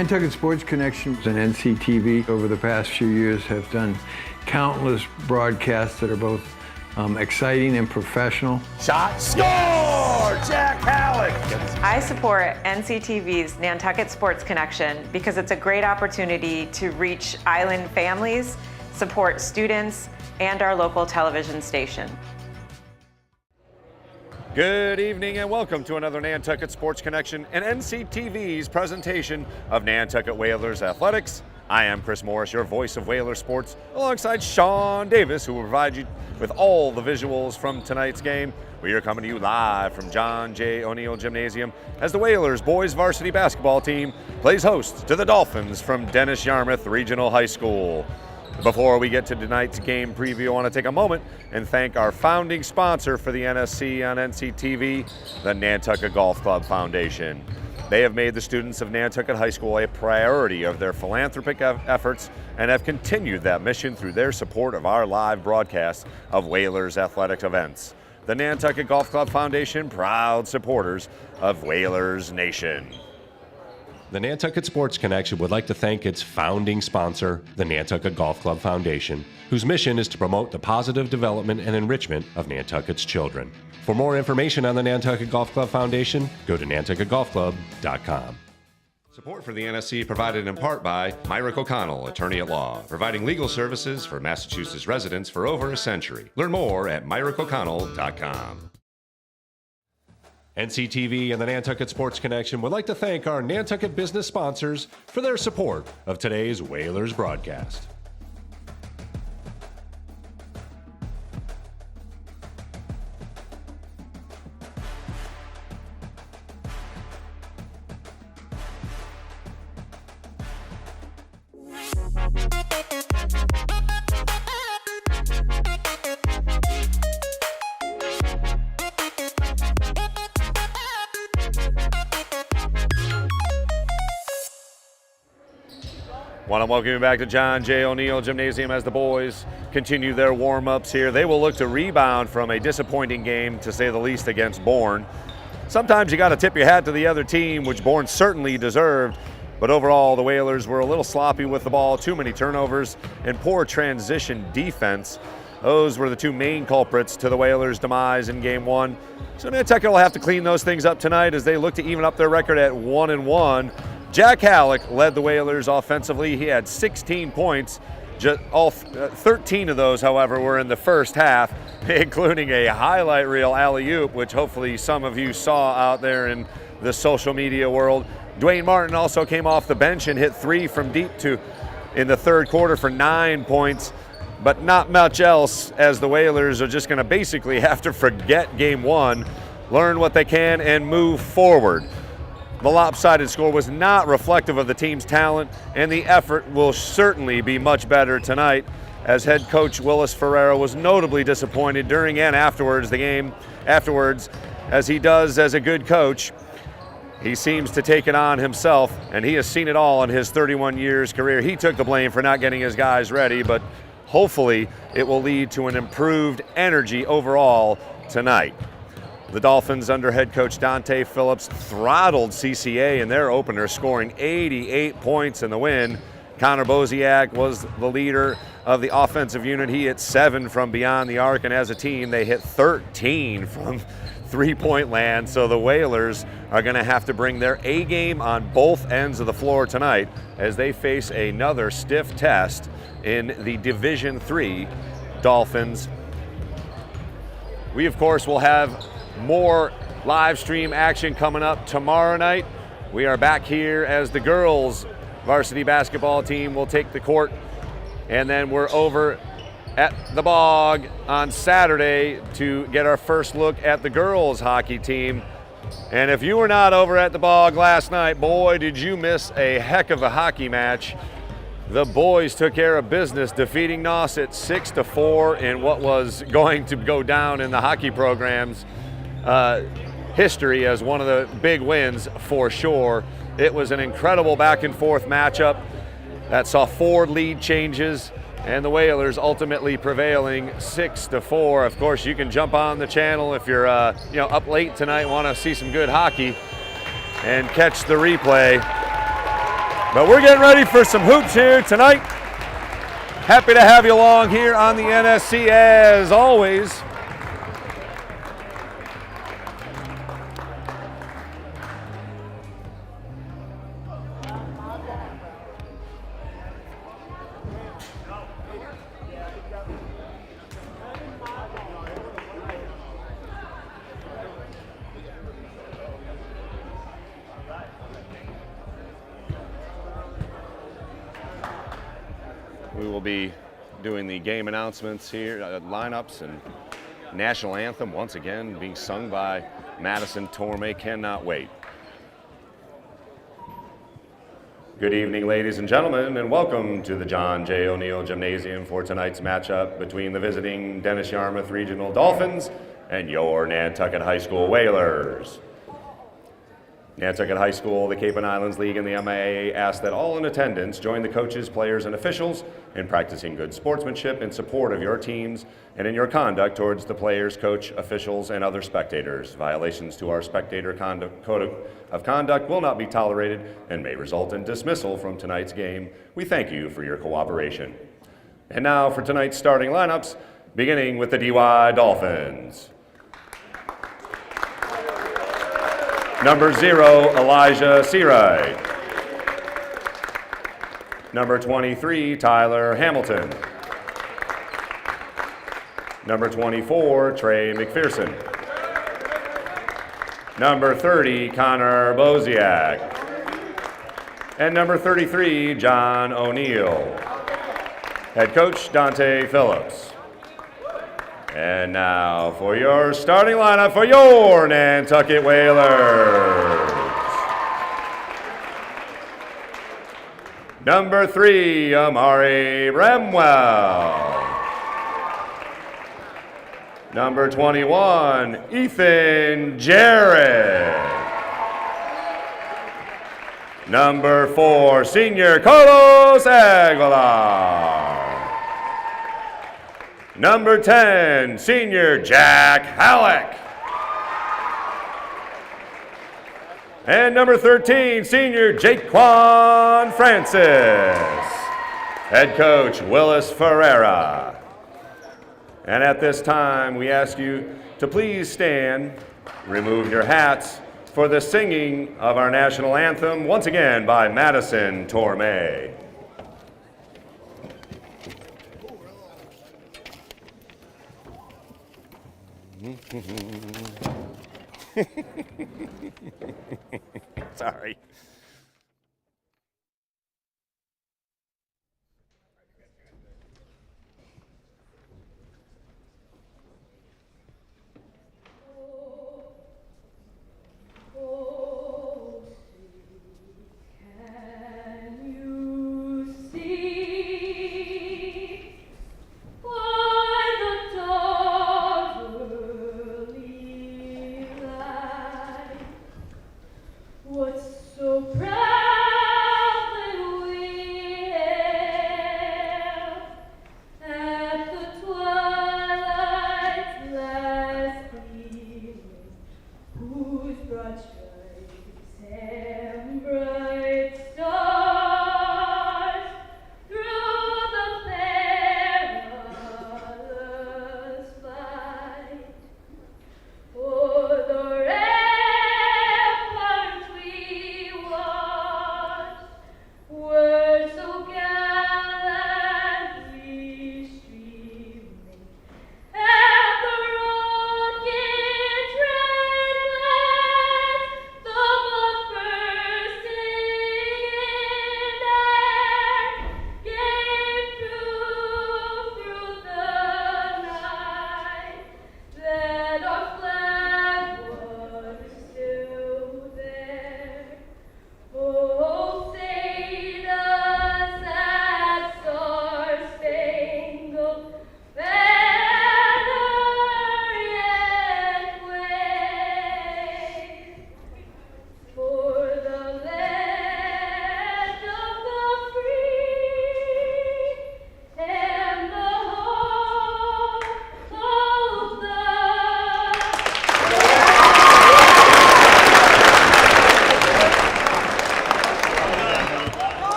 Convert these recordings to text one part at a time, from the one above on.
Nantucket Sports Connection and NCTV over the past few years have done countless broadcasts that are both exciting and professional. Shot, score! Jack Halleck! I support NCTV's Nantucket Sports Connection because it's a great opportunity to reach island families, support students, and our local television station. Good evening and welcome to another Nantucket Sports Connection and NCTV's presentation of Nantucket Whalers Athletics. I am Chris Morris, your voice of Whalers sports, alongside Sean Davis, who will provide you with all the visuals from tonight's game. We are coming to you live from John J. O'Neill Gymnasium as the Whalers Boys Varsity Basketball team plays host to the Dolphins from Dennis-Yarmouth Regional High School. Before we get to tonight's game preview, I want to take a moment and thank our founding sponsor for the NSC on NCTV, the Nantucket Golf Club Foundation. They have made the students of Nantucket High School a priority of their philanthropic efforts and have continued that mission through their support of our live broadcasts of Whalers athletic events. The Nantucket Golf Club Foundation, proud supporters of Whalers Nation. The Nantucket Sports Connection would like to thank its founding sponsor, the Nantucket Golf Club Foundation, whose mission is to promote the positive development and enrichment of Nantucket's children. For more information on the Nantucket Golf Club Foundation, go to nantucketgolfclub.com. Support for the NSC provided in part by Myrick O'Connell, attorney at law, providing legal services for Massachusetts residents for over a century. Learn more at myrickoconnell.com. NCTV and the Nantucket Sports Connection would like to thank our Nantucket business sponsors for their support of today's Whalers broadcast. Want to welcome you back to John J. O'Neill Gymnasium as the boys continue their warm-ups here. They will look to rebound from a disappointing game, to say the least, against Bourne. Sometimes you got to tip your hat to the other team, which Bourne certainly deserved, but overall the Whalers were a little sloppy with the ball, too many turnovers, and poor transition defense. Those were the two main culprits to the Whalers' demise in Game 1. So Nantucket will have to clean those things up tonight as they look to even up their record at 1-1. Jack Halleck led the Whalers offensively. He had 16 points. 13 of those, however, were in the first half, including a highlight reel alley-oop, which hopefully some of you saw out there in the social media world. Dwayne Martin also came off the bench and hit 3 from deep in the third quarter for 9 points, but not much else, as the Whalers are just going to basically have to forget Game 1, learn what they can, and move forward. The lopsided score was not reflective of the team's talent, and the effort will certainly be much better tonight, as head coach Willis Ferrero was notably disappointed during and afterwards the game. As he does as a good coach, he seems to take it on himself, and he has seen it all in his 31 years career. He took the blame for not getting his guys ready, but hopefully it will lead to an improved energy overall tonight. The Dolphins under head coach Dante Phillips throttled CCA in their opener, scoring 88 points in the win. Connor Boziak was the leader of the offensive unit. He hit 7 from beyond the arc, and as a team, they hit 13 from three-point land. So the Whalers are going to have to bring their A game on both ends of the floor tonight as they face another stiff test in the Division III Dolphins. We, of course, will have more live stream action coming up tomorrow night. We are back here as the girls varsity basketball team will take the court, and then we're over at the Bog on Saturday to get our first look at the girls hockey team. And if you were not over at the Bog last night, boy, did you miss a heck of a hockey match. The boys took care of business, defeating Nauset 6-4 in what was going to go down in the hockey program's history as one of the big wins for sure. It was an incredible back and forth matchup that saw 4 lead changes, and the Whalers ultimately prevailing 6-4. Of course, you can jump on the channel if you're up late tonight, want to see some good hockey, and catch the replay. But we're getting ready for some hoops here tonight. Happy to have you along here on the NSC as always. We will be doing the game announcements here, lineups, and national anthem once again being sung by Madison Torme. Cannot wait. Good evening, ladies and gentlemen, and welcome to the John J. O'Neill Gymnasium for tonight's matchup between the visiting Dennis-Yarmouth Regional Dolphins and your Nantucket High School Whalers. Nantucket High School, the Cape and Islands League, and the MIAA ask that all in attendance join the coaches, players, and officials in practicing good sportsmanship in support of your teams and in your conduct towards the players, coach, officials, and other spectators. Violations to our spectator code of conduct will not be tolerated and may result in dismissal from tonight's game. We thank you for your cooperation. And now for tonight's starting lineups, beginning with the DY Dolphins. Number 0, Elijah Seawright. Number 23, Tyler Hamilton. Number 24, Trey McPherson. Number 30, Connor Boziak. And number 33, John O'Neill. Head coach, Dante Phillips. And now for your starting lineup for your Nantucket Whalers. Number 3, Amari Bramwell. Number 21, Ethan Jarrett. Number 4, senior Carlos Aguilar. Number 10, senior Jack Halleck. And number 13, senior Jaquan Francis. Head coach, Willis Ferreira. And at this time, we ask you to please stand, remove your hats for the singing of our national anthem, once again by Madison Torme. Sorry. What's so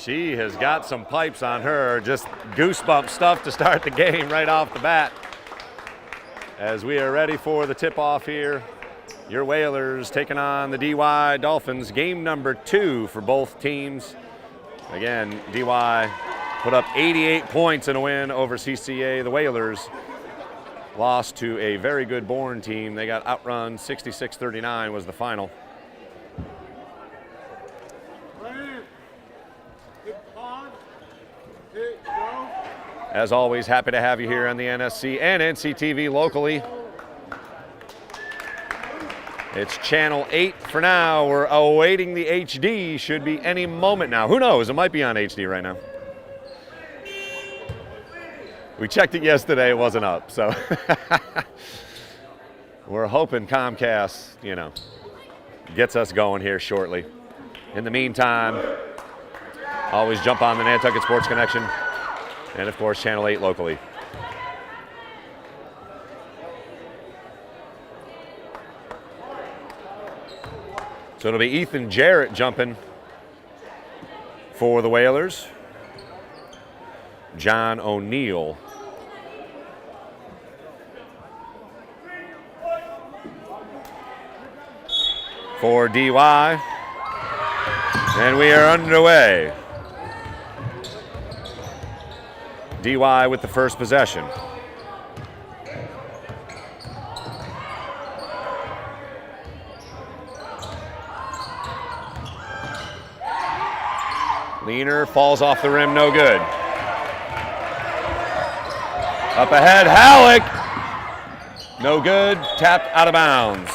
She has got some pipes on her, just goosebump stuff to start the game right off the bat. As we are ready for the tip-off here, your Whalers taking on the DY Dolphins, game number 2 for both teams. Again, DY put up 88 points in a win over CCA. The Whalers lost to a very good Bourne team. They got outrun 66-39 was the final. As always, happy to have you here on the NSC and NCTV locally. It's channel 8 for now. We're awaiting the HD. Should be any moment now. Who knows? It might be on HD right now. We checked it yesterday. It wasn't up. So we're hoping Comcast, gets us going here shortly. In the meantime, always jump on the Nantucket Sports Connection and, of course, channel 8 locally. So it'll be Ethan Jarrett jumping for the Whalers. John O'Neill. For DY. And we are underway. DY with the first possession. Leaner falls off the rim, no good. Up ahead, Halleck. No good, tapped out of bounds.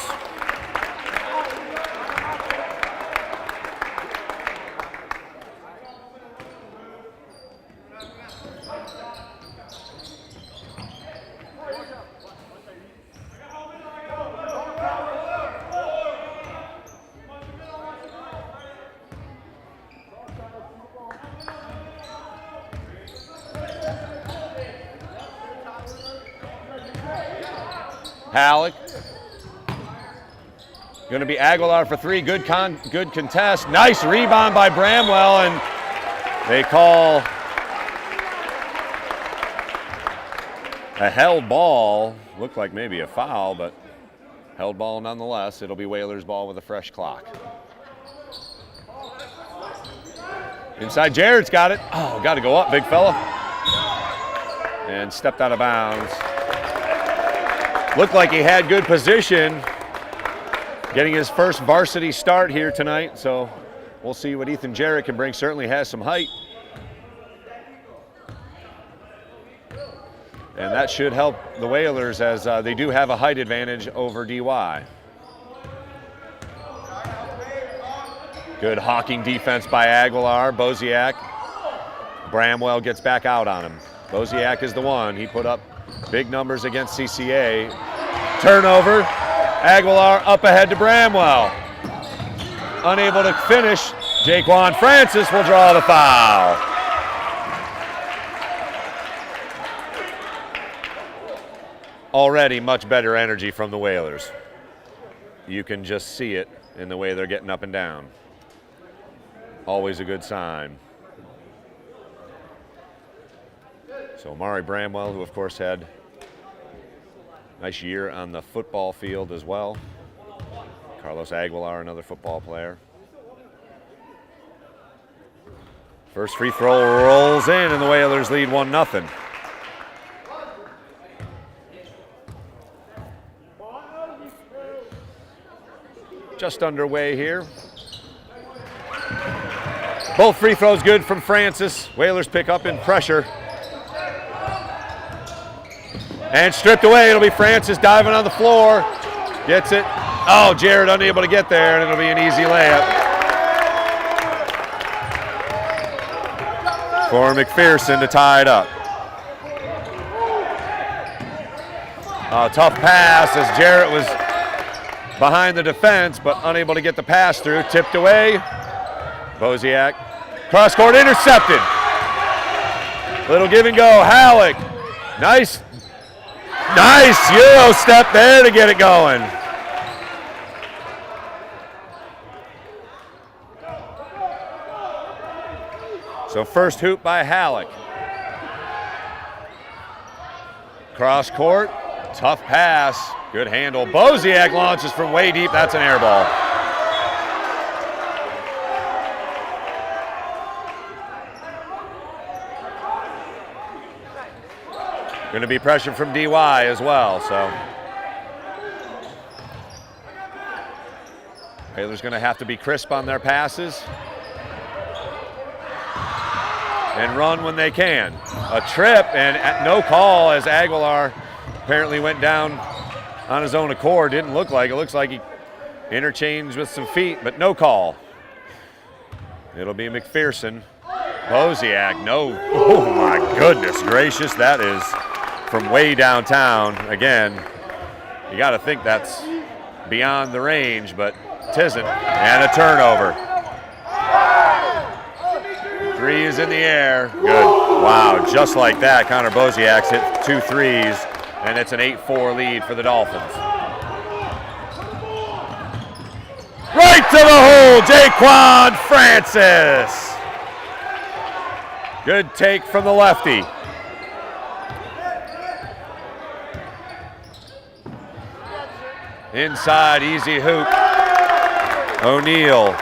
Halleck. Going to be Aguilar for 3. Good contest. Nice rebound by Bramwell, and they call a held ball. Looked like maybe a foul, but held ball nonetheless. It'll be Whalers ball with a fresh clock. Inside, Jarrett's got it. Oh, got to go up, big fella. And stepped out of bounds. Looked like he had good position, getting his first varsity start here tonight, so we'll see what Ethan Jarrett can bring. Certainly has some height. And that should help the Whalers as they do have a height advantage over DY. Good hawking defense by Aguilar. Boziak. Bramwell gets back out on him. Boziak is the one. He put up big numbers against CCA. Turnover. Aguilar up ahead to Bramwell. Unable to finish. Jaquan Francis will draw the foul. Already much better energy from the Whalers. You can just see it in the way they're getting up and down. Always a good sign. So Amari Bramwell, who of course had a nice year on the football field as well. Carlos Aguilar, another football player. First free throw rolls in, and the Whalers lead 1-0. Just underway here. Both free throws good from Francis. Whalers pick up in pressure. And stripped away. It'll be Francis diving on the floor. Gets it. Oh, Jarrett unable to get there, and it'll be an easy layup for McPherson to tie it up. Tough pass as Jarrett was behind the defense, but unable to get the pass through. Tipped away. Boziak. Cross court intercepted. Little give and go. Halleck. Nice Euro step there to get it going. So first hoop by Halleck. Cross court, tough pass, good handle. Boziak launches from way deep, that's an air ball. Going to be pressure from DY as well, so. Whalers going to have to be crisp on their passes and run when they can. A trip and no call as Aguilar apparently went down on his own accord. Didn't look like it. Looks like he interchanged with some feet, but no call. It'll be McPherson. Boziak, no. Oh my goodness gracious, that is from way downtown. Again, you got to think that's beyond the range, but tisn't. And a turnover. Three is in the air. Good. Wow, just like that, Connor Boziak's hit 2 threes, and it's an 8-4 lead for the Dolphins. Right to the hole, Jaquan Francis. Good take from the lefty. Inside, easy hoop. O'Neal,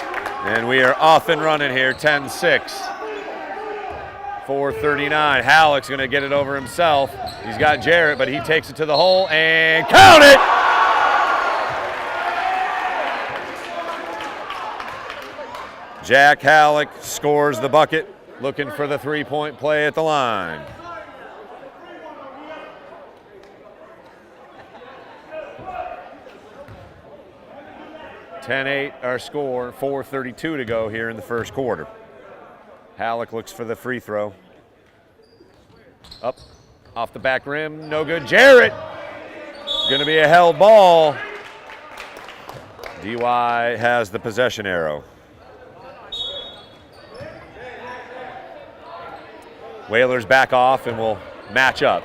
and we are off and running here, 10-6. 4:39. Halleck's going to get it over himself. He's got Jarrett, but he takes it to the hole and count it! Jack Halleck scores the bucket, looking for the three-point play at the line. (10-8) our score, 4:32 to go here in the first quarter. Halleck looks for the free throw. Up, off the back rim, no good. Jarrett, gonna be a held ball. DY has the possession arrow. Whalers back off and will match up.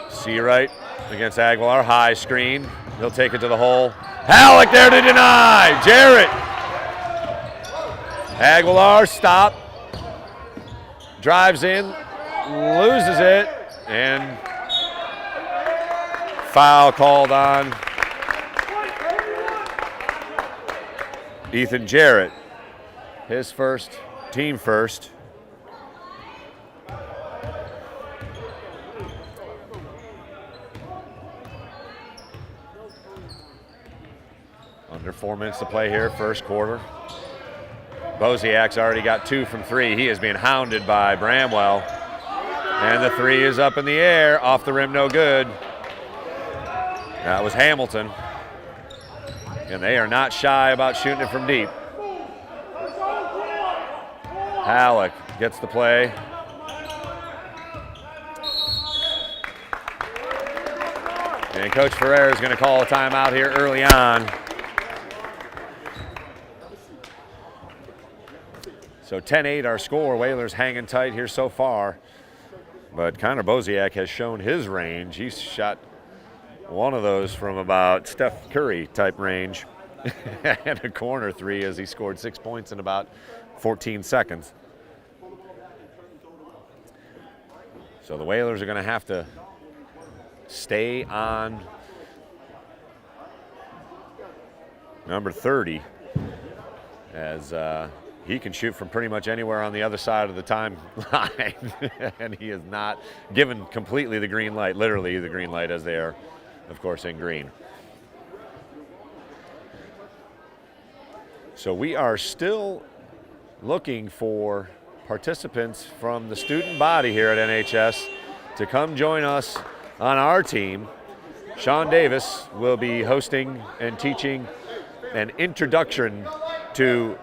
Seawright against Aguilar, high screen. He'll take it to the hole. Halleck there to deny. Jarrett. Aguilar, stop. Drives in, loses it, and foul called on Ethan Jarrett. His first, team first. Under 4 minutes to play here, first quarter. Boziak's already got 2 from 3. He is being hounded by Bramwell. And the 3 is up in the air, off the rim, no good. That was Hamilton. And they are not shy about shooting it from deep. Halleck gets the play. And Coach Ferrer is going to call a timeout here early on. So 10-8 our score. Whalers hanging tight here so far. But Connor Boziak has shown his range. He's shot one of those from about Steph Curry type range. And a corner 3 as he scored 6 points in about 14 seconds. So the Whalers are going to have to stay on number 30 as he can shoot from pretty much anywhere on the other side of the timeline. And he is not given completely the green light, literally the green light, as they are, of course, in green. So we are still looking for participants from the student body here at NHS to come join us on our team. Sean Davis will be hosting and teaching an introduction to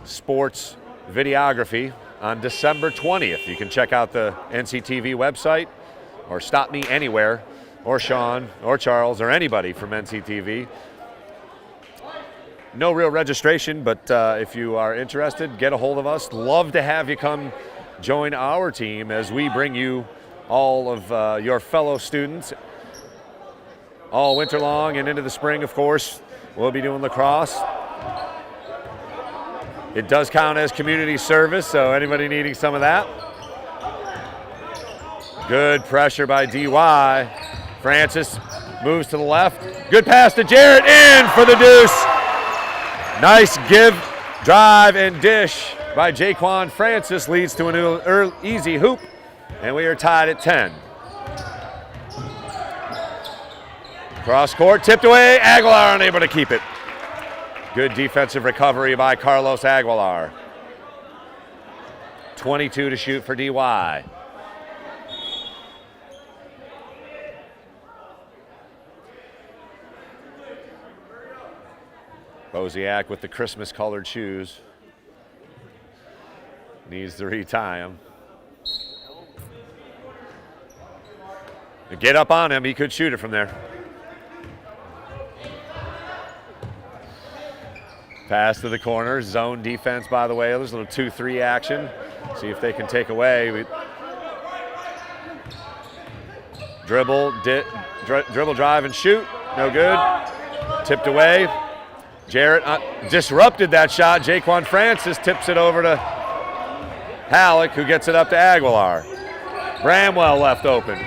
sports videography on December 20th. You can check out the NCTV website or stop me anywhere, or Sean or Charles or anybody from NCTV. No real registration, but if you are interested, get a hold of us. Love to have you come join our team as we bring you all of your fellow students all winter long and into the spring, of course. We'll be doing lacrosse. It does count as community service, so anybody needing some of that. Good pressure by DY. Francis moves to the left. Good pass to Jarrett, in for the deuce. Nice give, drive, and dish by Jaquan Francis leads to an easy hoop, and we are tied at 10. Cross court, tipped away, Aguilar unable to keep it. Good defensive recovery by Carlos Aguilar. 22 to shoot for DY. Boziak with the Christmas colored shoes. Needs to retie them. Get up on him, he could shoot it from there. Pass to the corner, zone defense by the Whalers, a little 2-3 action. See if they can take away. Dribble, drive and shoot, no good. Tipped away. Jarrett disrupted that shot. Jaquan Francis tips it over to Halleck, who gets it up to Aguilar. Bramwell left open.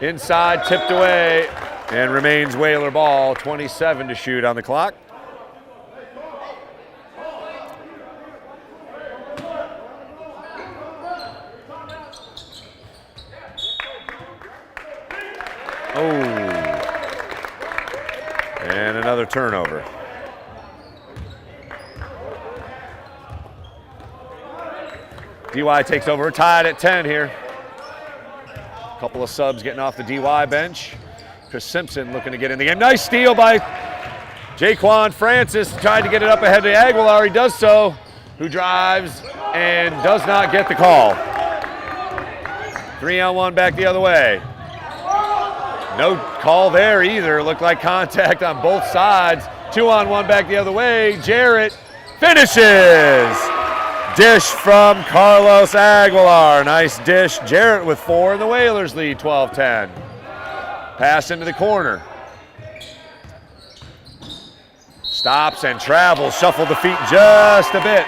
Inside, tipped away, and remains Whaler ball. 27 to shoot on the clock. Oh, and another turnover. DY takes over, tied at 10 here. A couple of subs getting off the DY bench. Chris Simpson looking to get in the game. Nice steal by Jaquan Francis, tried to get it up ahead to Aguilar. He does so, who drives and does not get the call. 3-on-1 back the other way. No call there either. Looked like contact on both sides. 2-on-1 back the other way. Jarrett finishes. Dish from Carlos Aguilar. Nice dish. Jarrett with 4, and the Whalers lead 12-10. Pass into the corner. Stops and travels. Shuffled the feet just a bit.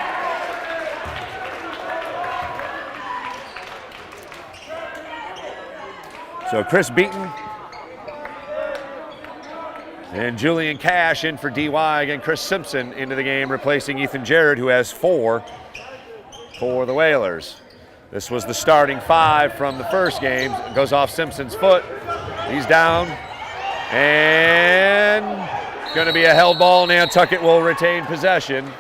So Chris Beaton and Julian Cash in for DY. Again, Chris Simpson into the game, replacing Ethan Jarrett, who has 4 for the Whalers. This was the starting 5 from the first game. It goes off Simpson's foot. He's down. And going to be a held ball. Nantucket will retain possession.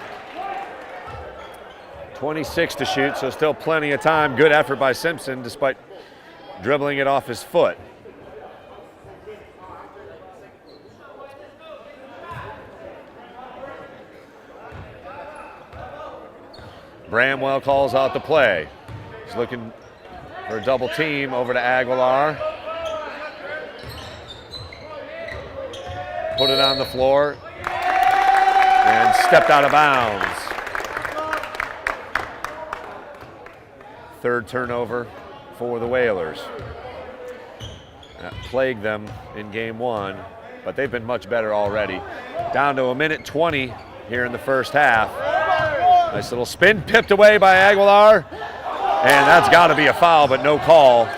26 to shoot, so still plenty of time. Good effort by Simpson despite dribbling it off his foot. Bramwell calls out the play. He's looking for a double team over to Aguilar. Put it on the floor and stepped out of bounds. Third turnover for the Whalers. That plagued them in game 1, but they've been much better already. Down to 1:20 here in the first half. Nice little spin, pipped away by Aguilar, and that's got to be a foul, but no call.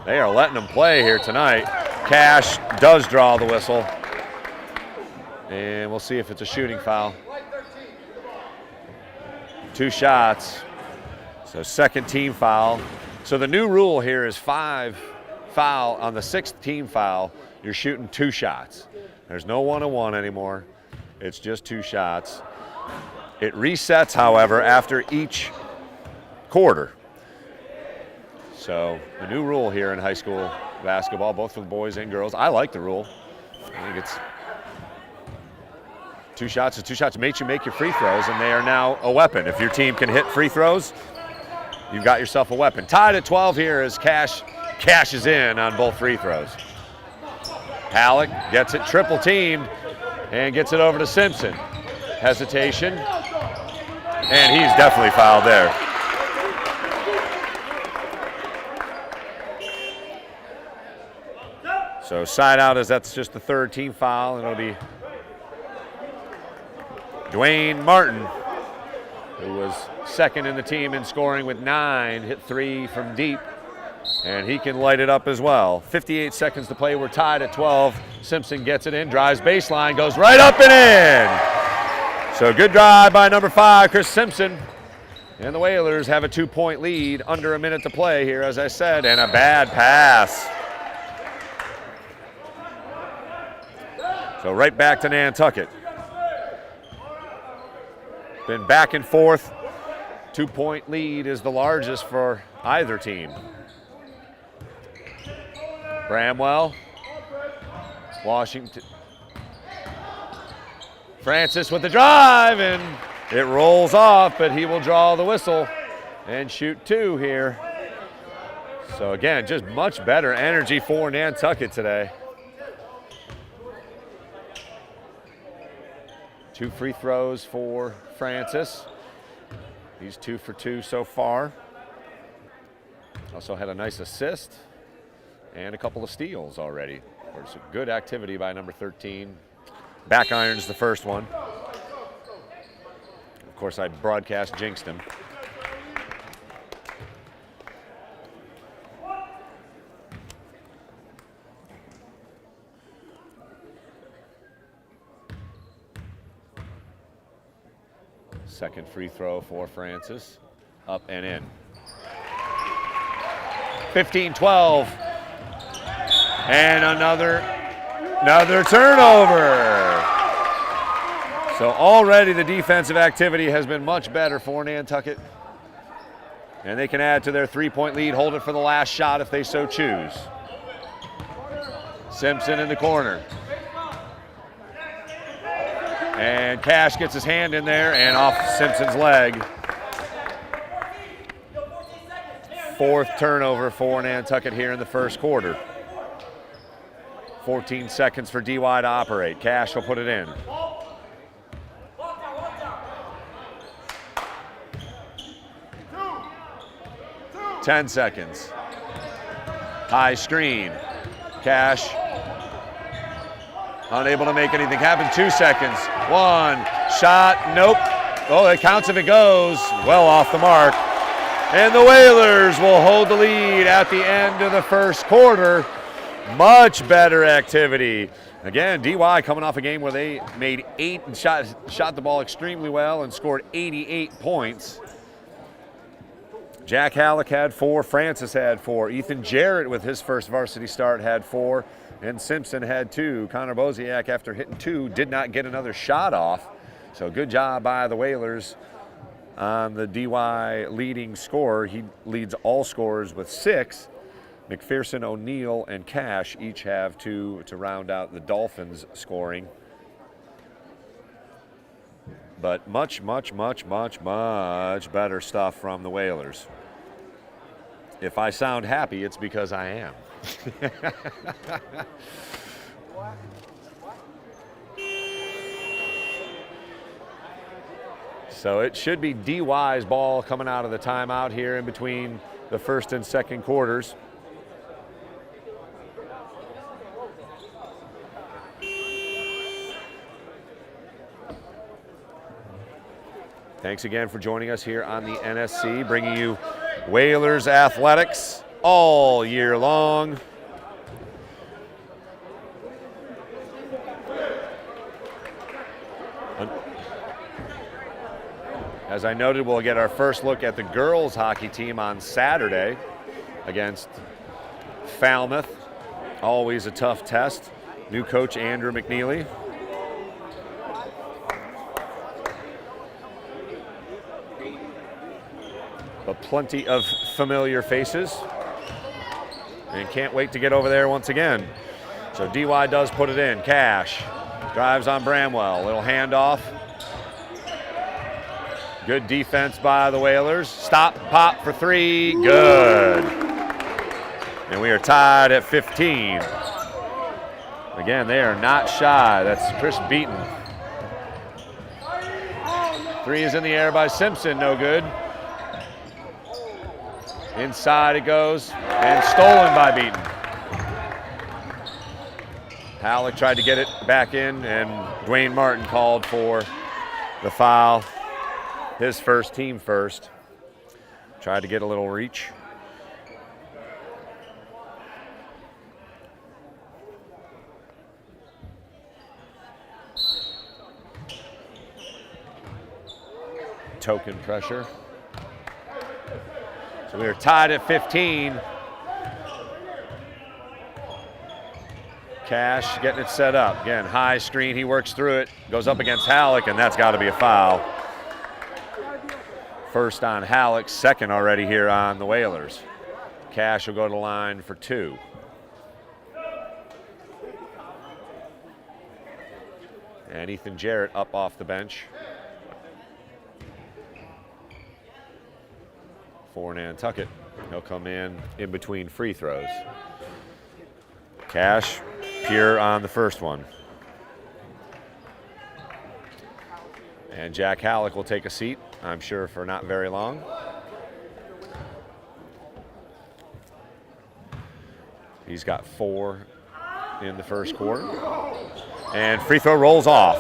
They are letting them play here tonight. Cash does draw the whistle, and we'll see if it's a shooting foul. 2 shots, so second team foul. So the new rule here is 5 foul on the 6th team foul. You're shooting 2 shots. There's no 1-on-1 anymore. It's just 2 shots. It resets, however, after each quarter. So the new rule here in high school basketball, both for the boys and girls. I like the rule. I think it's 2 shots is 2 shots. Makes you make your free throws, and they are now a weapon. If your team can hit free throws, you've got yourself a weapon. Tied at 12 here as Cash cashes in on both free throws. Halleck gets it triple teamed and gets it over to Simpson. Hesitation, and he's definitely fouled there. So side out, as that's just the 3rd team foul, and it'll be Dwayne Martin, who was second in the team in scoring with 9, hit 3 from deep, and he can light it up as well. 58 seconds to play, we're tied at 12. Simpson gets it in, drives baseline, goes right up and in. So good drive by number 5, Chris Simpson. And the Whalers have a 2-point lead, under a minute to play here, as I said, and a bad pass. So right back to Nantucket. Been back and forth. 2-point lead is the largest for either team. Bramwell, Washington. Francis with the drive, and it rolls off, but he will draw the whistle and shoot 2 here. So again, just much better energy for Nantucket today. 2 free throws for Francis. He's 2 for 2 so far. Also had a nice assist and a couple of steals already. There's a good activity by number 13. Back irons the first one. Of course, I broadcast jinxed him. Second free throw for Francis, up and in. 15-12, and another turnover. So already the defensive activity has been much better for Nantucket, and they can add to their 3-point lead, hold it for the last shot if they so choose. Simpson in the corner. And Cash gets his hand in there and off Simpson's leg. 4th turnover for Nantucket here in the first quarter. 14 seconds for DY to operate. Cash will put it in. Ten seconds. High screen. Cash unable to make anything happen. 2 seconds. 1 shot. Nope. Oh, it counts if it goes. Well off the mark. And the Whalers will hold the lead at the end of the first quarter. Much better activity. Again, DY coming off a game where they made 8 and shot the ball extremely well and scored 88 points. Jack Halleck had 4. Francis had 4. Ethan Jarrett with his first varsity start had 4. And Simpson had 2. Connor Boziak, after hitting 2, did not get another shot off. So good job by the Whalers on the DY leading scorer. He leads all scorers with 6. McPherson, O'Neill, and Cash each have 2 to round out the Dolphins scoring. But much better stuff from the Whalers. If I sound happy, it's because I am. So it should be DY's ball coming out of the timeout here in between the first and second quarters. Thanks again for joining us here on the NSC, bringing you Whalers athletics all year long. As I noted, we'll get our first look at the girls hockey team on Saturday against Falmouth. Always a tough test. New coach Andrew McNeely. But plenty of familiar faces. And can't wait to get over there once again. So DY does put it in. Cash drives on Bramwell. Little handoff. Good defense by the Whalers. Stop, pop for 3. Good. And we are tied at 15. Again, they are not shy. That's Chris Beaton. 3 is in the air by Simpson. No good. Inside it goes, and stolen by Beaton. Halleck tried to get it back in, and Dwayne Martin called for the foul. His first, team first. Tried to get a little reach. Token pressure. So we are tied at 15. Cash getting it set up. Again, high screen, he works through it, goes up against Halleck, and that's got to be a foul. First on Halleck, second already here on the Whalers. Cash will go to the line for 2. And Ethan Jarrett up off the bench for Nantucket. He'll come in between free throws. Cash, pure on the first one. And Jack Halleck will take a seat, I'm sure for not very long. He's got 4 in the first quarter. And free throw rolls off.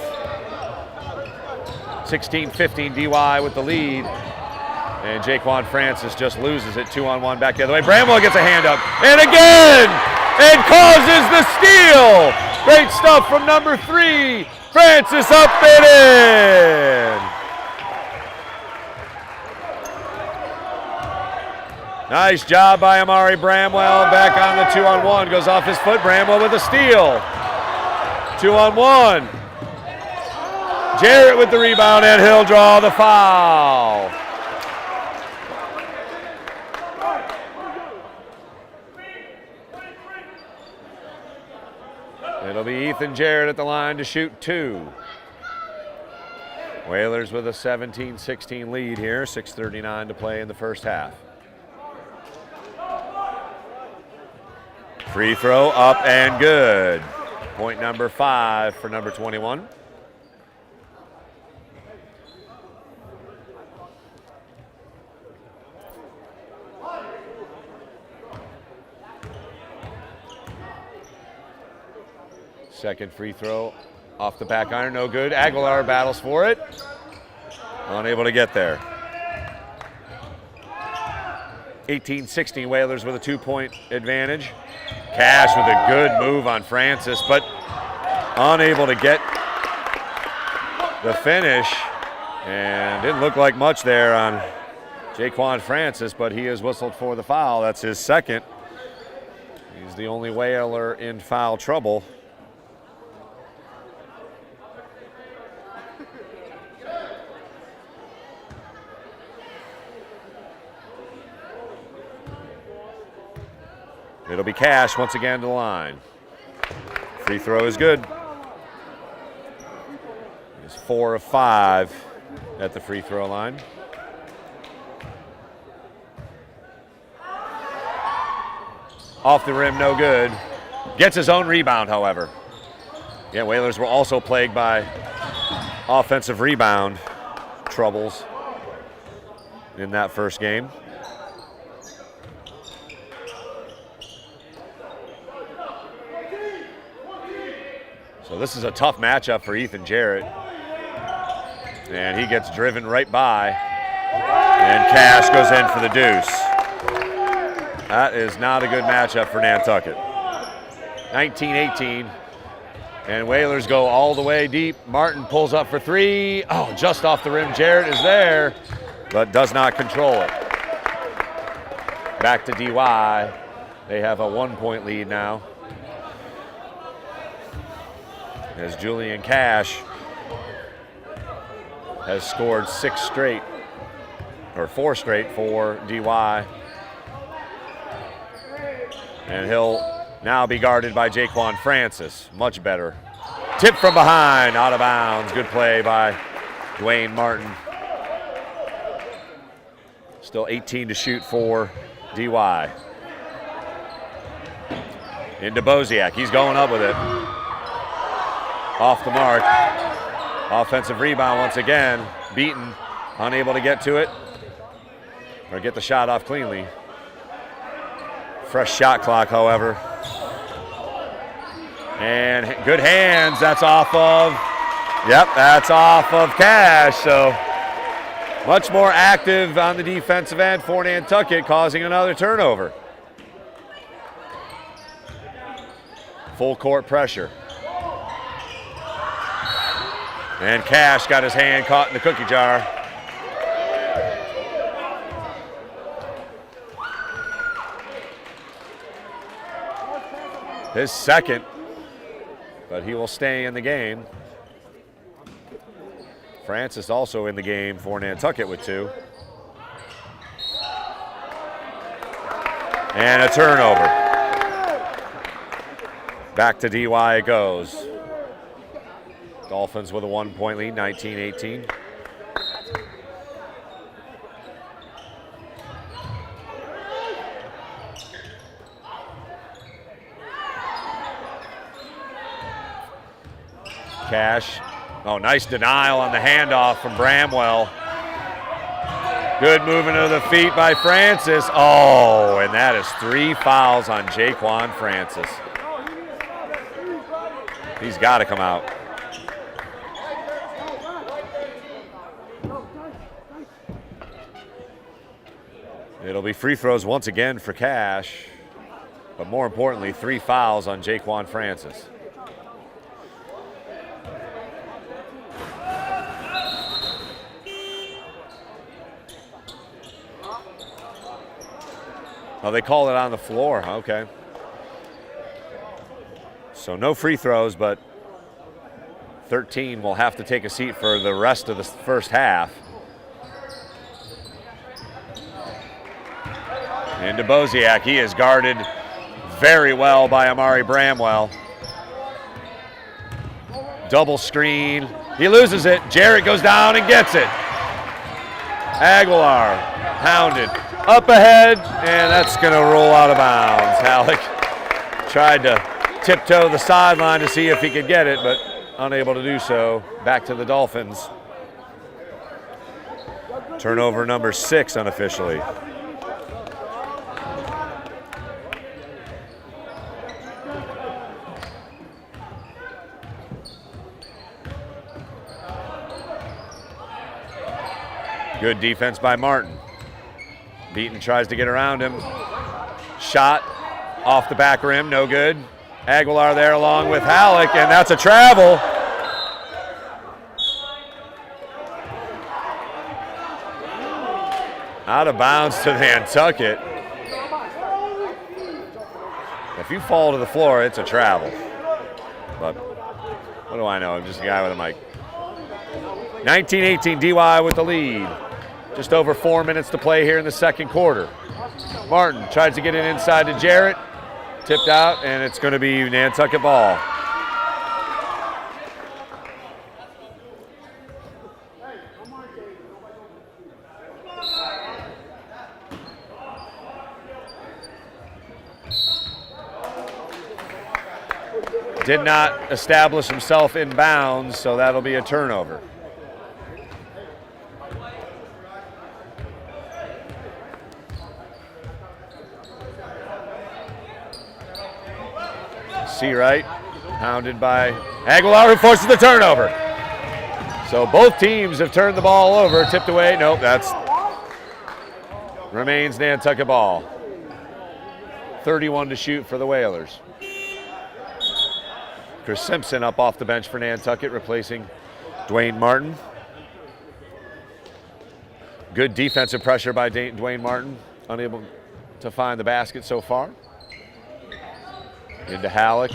16-15 DY with the lead. And Jaquan Francis just loses it, 2-on-1 back the other way. Bramwell gets a hand up, and again, and causes the steal. Great stuff from number 3. Francis up and in. Nice job by Amari Bramwell, back on the 2-on-1, goes off his foot. Bramwell with a steal. 2-on-1. Jarrett with the rebound, and he'll draw the foul. It'll be Ethan Jarrett at the line to shoot 2. Whalers with a 17-16 lead here, 6:39 to play in the first half. Free throw up and good. Point number 5 for number 21. Second free throw off the back iron, no good. Aguilar battles for it. Unable to get there. 18-16 Whalers with a 2-point advantage. Cash with a good move on Francis, but unable to get the finish. And didn't look like much there on Jaquan Francis, but he is whistled for the foul. That's his second. He's the only Whaler in foul trouble. It'll be Cash once again to the line. Free throw is good. He's 4 of 5 at the free throw line. Off the rim, no good. Gets his own rebound, however. Yeah, Whalers were also plagued by offensive rebound troubles in that first game. So this is a tough matchup for Ethan Jarrett. And he gets driven right by. And Cash goes in for the deuce. That is not a good matchup for Nantucket. 19-18. And Whalers go all the way deep. Martin pulls up for 3. Oh, just off the rim. Jarrett is there, but does not control it. Back to DY. They have a 1-point lead now, as Julian Cash has scored 4 straight for DY. And he'll now be guarded by Jaquan Francis. Much better. Tip from behind, out of bounds. Good play by Dwayne Martin. Still 18 to shoot for DY. Into Boziak. He's going up with it. Off the mark. Offensive rebound once again. Beaten. Unable to get to it or get the shot off cleanly. Fresh shot clock, however. And good hands. That's off of Yep, that's off of Cash, so much more active on the defensive end for Nantucket, causing another turnover. Full court pressure. And Cash got his hand caught in the cookie jar. His second, but he will stay in the game. Francis also in the game for Nantucket with 2. And a turnover. Back to DY it goes. Dolphins with a 1-point lead, 19-18. Cash. Oh, nice denial on the handoff from Bramwell. Good movement of the feet by Francis. Oh, and that is 3 fouls on Jaquan Francis. He's got to come out. It'll be free throws once again for Cash, but more importantly, 3 fouls on Jaquan Francis. Oh, they called it on the floor. Okay. So no free throws, but 13 will have to take a seat for the rest of the first half. Into Boziak. He is guarded very well by Amari Bramwell. Double screen. He loses it. Jarrett goes down and gets it. Aguilar hounded. Up ahead, and that's going to roll out of bounds. Halleck tried to tiptoe the sideline to see if he could get it, but unable to do so. Back to the Dolphins. Turnover number 6 unofficially. Good defense by Martin. Beaton tries to get around him. Shot off the back rim, no good. Aguilar there along with Halleck, and that's a travel. Out of bounds to Nantucket. If you fall to the floor, it's a travel. But what do I know? I'm just a guy with a mic. 19-18, DY with the lead. Just over 4 minutes to play here in the second quarter. Martin tries to get it inside to Jarrett. Tipped out, and it's going to be Nantucket ball. Did not establish himself in bounds, so that'll be a turnover. Seawright, hounded by Aguilar, who forces the turnover. So both teams have turned the ball over, tipped away. Nope, that's remains Nantucket ball. 31 to shoot for the Whalers. Chris Simpson up off the bench for Nantucket, replacing Dwayne Martin. Good defensive pressure by Dwayne Martin, unable to find the basket so far. Into Halleck,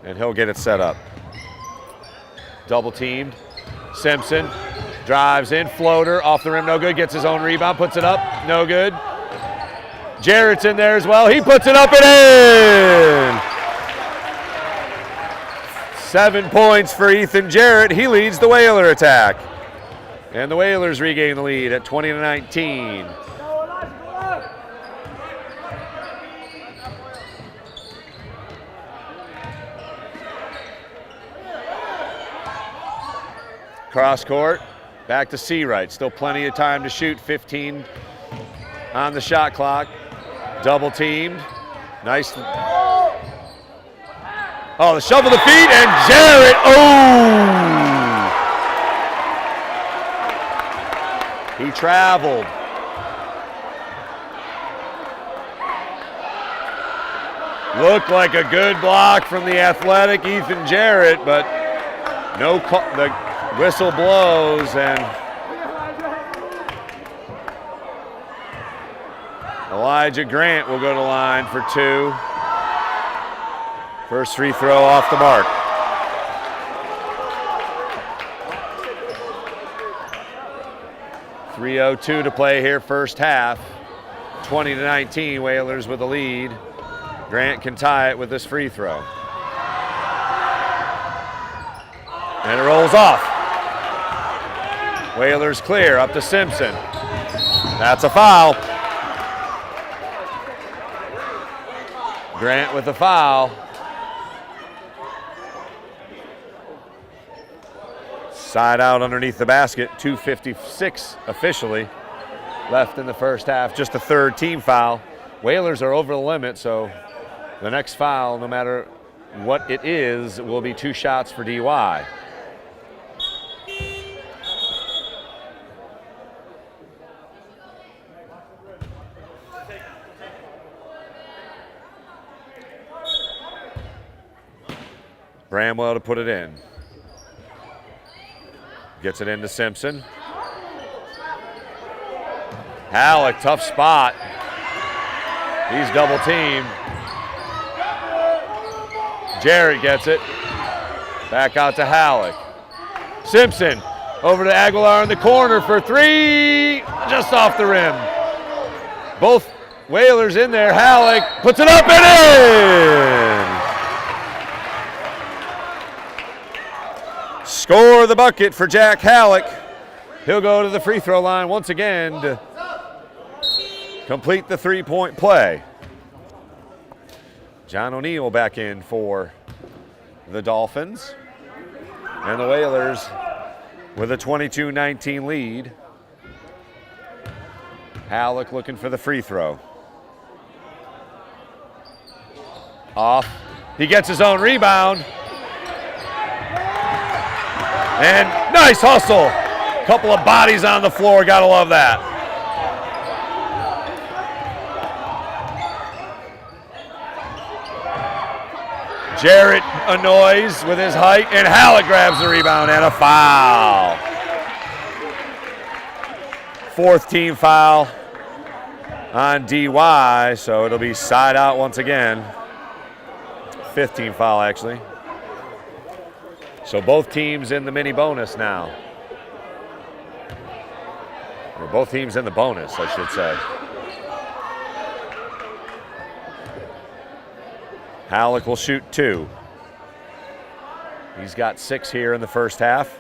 and he'll get it set up. Double teamed. Simpson drives in, floater off the rim, no good. Gets his own rebound, puts it up, no good. Jarrett's in there as well. He puts it up and in. 7 points for Ethan Jarrett. He leads the Whaler attack, and the Whalers regain the lead at 20-19. Cross court, back to Seawright. Still plenty of time to shoot. 15 on the shot clock. Double teamed. Nice. Oh, the shove of the feet, and Jarrett, he traveled. Looked like a good block from the athletic Ethan Jarrett, but no, the whistle blows, and Elijah Grant will go to line for 2. First free throw off the mark. .302 to play here, first half. 20-19, Whalers with the lead. Grant can tie it with this free throw. And it rolls off. Whalers clear, up to Simpson. That's a foul. Grant with the foul. Side out underneath the basket, 2:56 officially left in the first half. Just the third team foul. Whalers are over the limit, so the next foul, no matter what it is, will be 2 shots for DY. Bramwell to put it in. Gets it into Simpson. Halleck, tough spot. He's double teamed. Jarrett gets it. Back out to Halleck. Simpson over to Aguilar in the corner for 3. Just off the rim. Both Whalers in there. Halleck puts it up and in. Score the bucket for Jack Halleck. He'll go to the free throw line once again to complete the 3-point play. John O'Neill back in for the Dolphins. And the Whalers with a 22-19 lead. Halleck looking for the free throw. Off. He gets his own rebound. And nice hustle. Couple of bodies on the floor, gotta love that. Jarrett annoys with his height, and Halleck grabs the rebound and a foul. 4th team foul on DY, so it'll be side out once again. 5th team foul, actually. So both teams in the mini bonus now. Or both teams in the bonus, I should say. Halleck will shoot 2. He's got 6 here in the first half.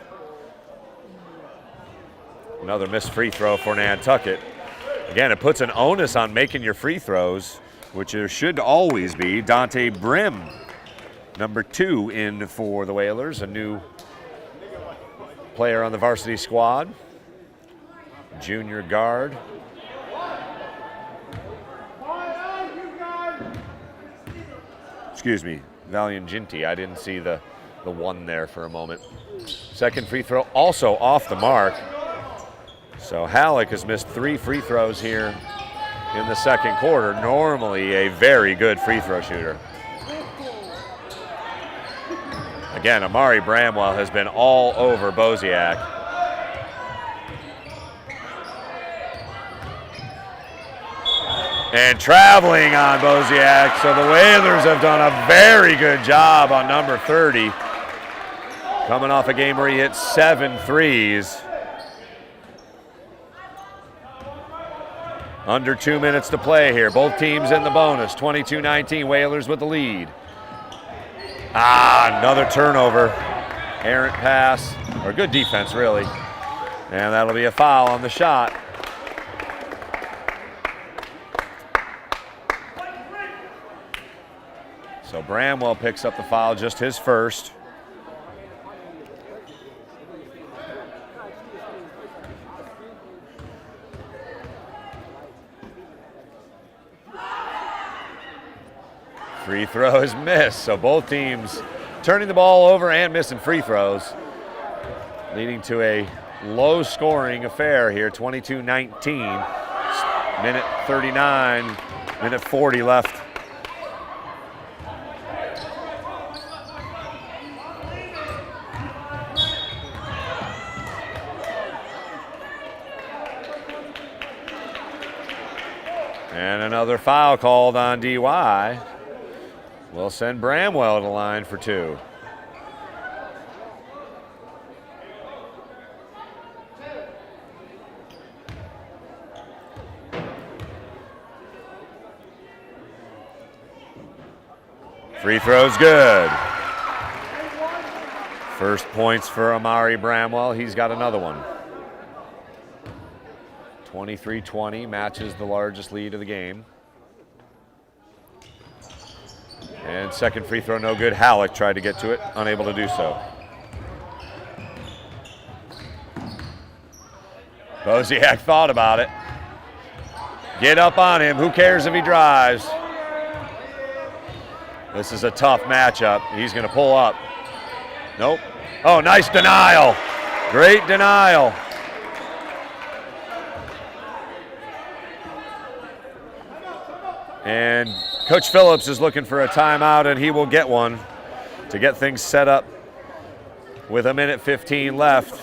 Another missed free throw for Nantucket. Again, it puts an onus on making your free throws, which there should always be. Dante Brim, number 2 in for the Whalers, a new player on the varsity squad. Junior guard. Excuse me, Valiant Ginty. I didn't see the 1 there for a moment. Second free throw also off the mark. So Halleck has missed 3 free throws here in the second quarter. Normally a very good free throw shooter. Again, Amari Bramwell has been all over Boziak. And traveling on Boziak, so the Whalers have done a very good job on number 30. Coming off a game where he hit 7 threes. Under 2 minutes to play here. Both teams in the bonus. 22-19, Whalers with the lead. Another turnover. Errant pass, or good defense, really. And that'll be a foul on the shot. So Bramwell picks up the foul, just his first. Free throw is missed, so both teams turning the ball over and missing free throws, leading to a low-scoring affair here, 22-19. Minute 39, minute 40 left. And another foul called on DY. We'll send Bramwell to the line for 2. Free throw's good. First points for Amari Bramwell. He's got another one. 23-20 matches the largest lead of the game. And second free throw, no good. Halleck tried to get to it, unable to do so. Boziak thought about it. Get up on him. Who cares if he drives? This is a tough matchup. He's going to pull up. Nope. Oh, nice denial. Great denial. And Coach Phillips is looking for a timeout, and he will get one to get things set up with a minute 15 left.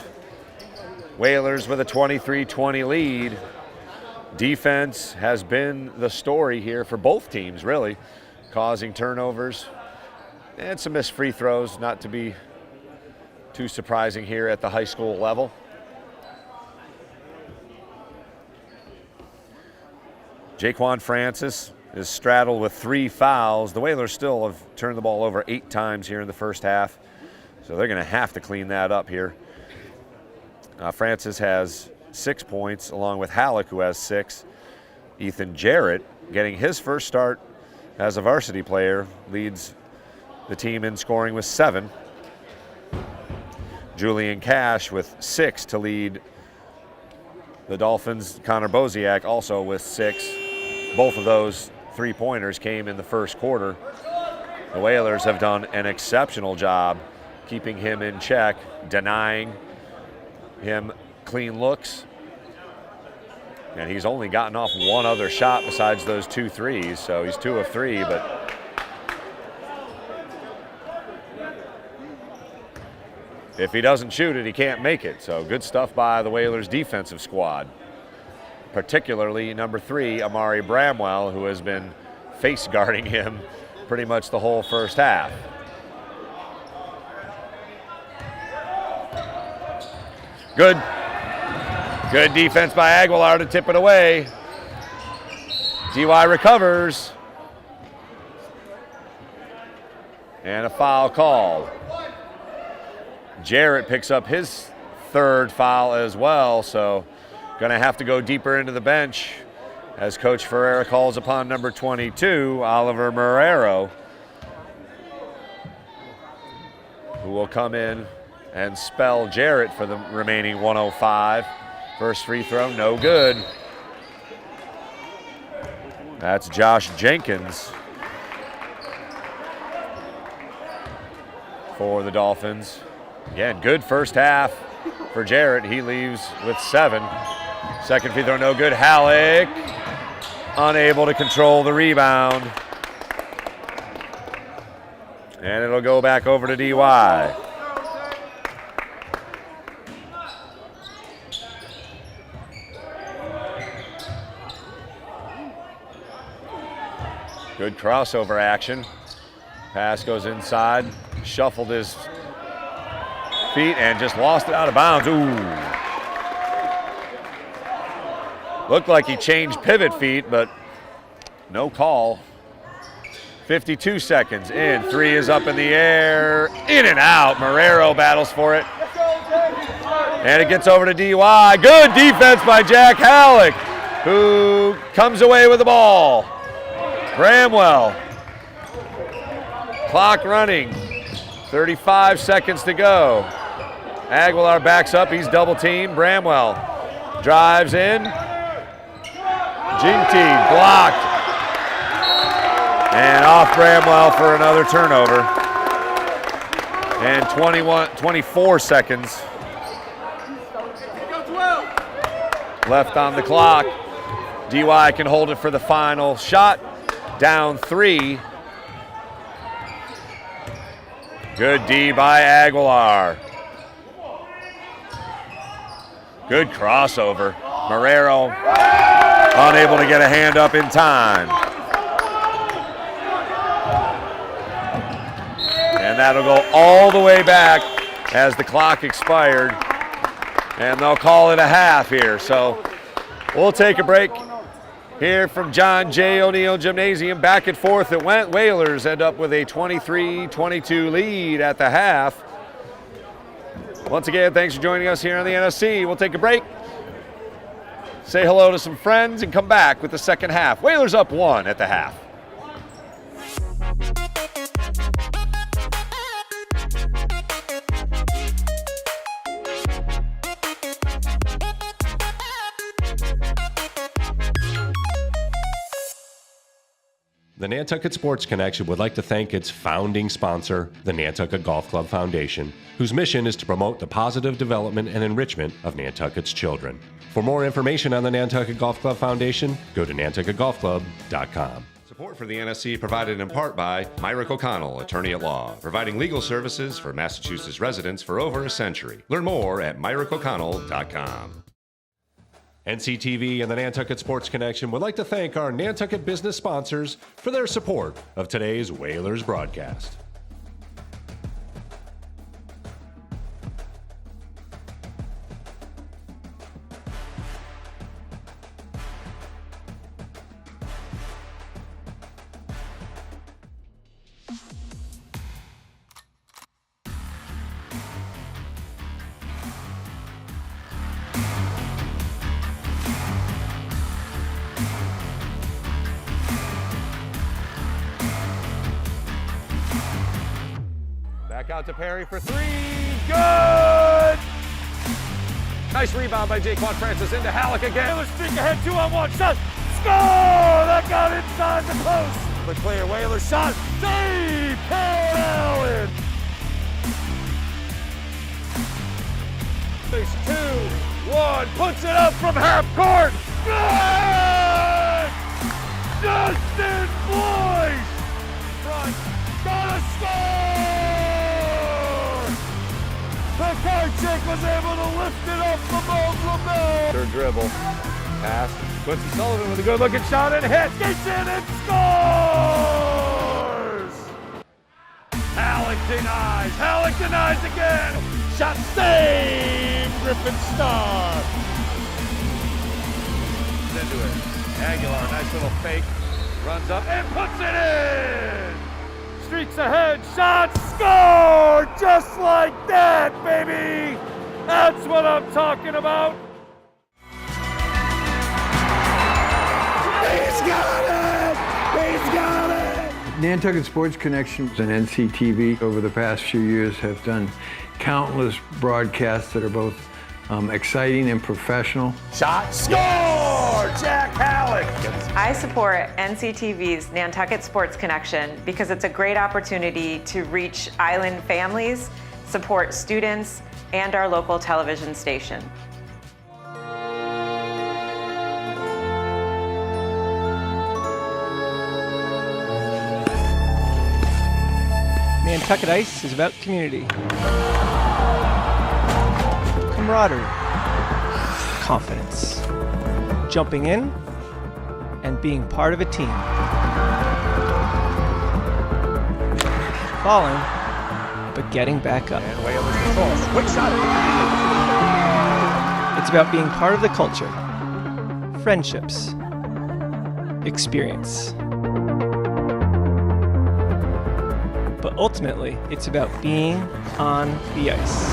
Whalers with a 23-20 lead. Defense has been the story here for both teams, really, causing turnovers and some missed free throws, not to be too surprising here at the high school level. Jaquan Francis is straddled with 3 fouls. The Whalers still have turned the ball over 8 times here in the first half, so they're going to have to clean that up here. Francis has 6 points, along with Halleck, who has 6. Ethan Jarrett, getting his first start as a varsity player, leads the team in scoring with 7. Julian Cash with 6 to lead the Dolphins. Connor Boziak also with 6. Both of those 3-pointers came in the first quarter. The Whalers have done an exceptional job keeping him in check, denying him clean looks. And he's only gotten off one other shot besides those 2 threes, so he's 2 of 3, but if he doesn't shoot it, he can't make it. So good stuff by the Whalers defensive squad, particularly number 3, Amari Bramwell, who has been face guarding him pretty much the whole first half. Good defense by Aguilar to tip it away. DY recovers. And a foul called. Jarrett picks up his 3rd foul as well, so going to have to go deeper into the bench as Coach Ferreira calls upon number 22, Oliver Marrero, who will come in and spell Jarrett for the remaining 105. First free throw, no good. That's Josh Jenkins for the Dolphins. Again, good first half for Jarrett. He leaves with 7. Second free throw, no good. Halleck unable to control the rebound. And it'll go back over to DY. Good crossover action. Pass goes inside, shuffled his feet and just lost it out of bounds. Ooh. Looked like he changed pivot feet, but no call. 52 seconds in. 3 is up in the air. In and out. Marrero battles for it. And it gets over to DY. Good defense by Jack Halleck, who comes away with the ball. Bramwell. Clock running. 35 seconds to go. Aguilar backs up. He's double teamed. Bramwell drives in. Ginty blocked. And off Bramwell for another turnover. And 24 seconds left on the clock. DY can hold it for the final shot. Down 3. Good D by Aguilar. Good crossover. Marrero unable to get a hand up in time. And that'll go all the way back as the clock expired. And they'll call it a half here. So we'll take a break here from John J. O'Neill Gymnasium. Back and forth it went. Whalers end up with a 23-22 lead at the half. Once again, thanks for joining us here on the NSC. We'll take a break, say hello to some friends, and come back with the second half. Whalers up 1 at the half. The Nantucket Sports Connection would like to thank its founding sponsor, the Nantucket Golf Club Foundation, whose mission is to promote the positive development and enrichment of Nantucket's children. For more information on the Nantucket Golf Club Foundation, go to nantucketgolfclub.com. Support for the NSC provided in part by Myrick O'Connell, attorney at law, providing legal services for Massachusetts residents for over a century. Learn more at myrickoconnell.com. NCTV and the Nantucket Sports Connection would like to thank our Nantucket business sponsors for their support of today's Whalers broadcast. Back out to Perry for 3. Good! Nice rebound by Jaquan Francis into Halleck again. Whalers streak ahead, 2-on-1 shot. Score! That got inside the post. The clear Whalers shot. Save! Paul Allen! Face 2-1. Puts it up from half court. Good! Justin Boyce! Front. Gotta score! The card chick was able to lift it up the Mo's LaBelle. Third dribble. Pass. Quincy Sullivan with a good looking shot and hits. Gets in and scores! Halleck denies. Halleck denies again. Shot saved. Griffin Starr. Into it. Aguilar, nice little fake. Runs up and puts it in. Streaks ahead, shot, score! Just like that, baby! That's what I'm talking about! He's got it! He's got it! Nantucket Sports Connection and NCTV over the past few years have done countless broadcasts that are both exciting and professional. Shot, score! Jack Halleck! I support NCTV's Nantucket Sports Connection because it's a great opportunity to reach island families, support students, and our local television station. Nantucket Ice is about community, camaraderie, confidence, jumping in, and being part of a team. Falling, but getting back up. And Whalers controls. Quick shot. It's about being part of the culture, friendships, experience. But ultimately, it's about being on the ice.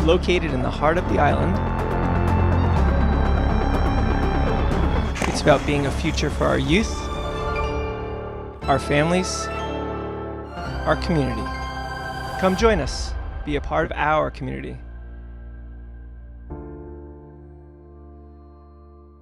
Located in the heart of the island, it's about being a future for our youth, our families, our community. Come join us. Be a part of our community.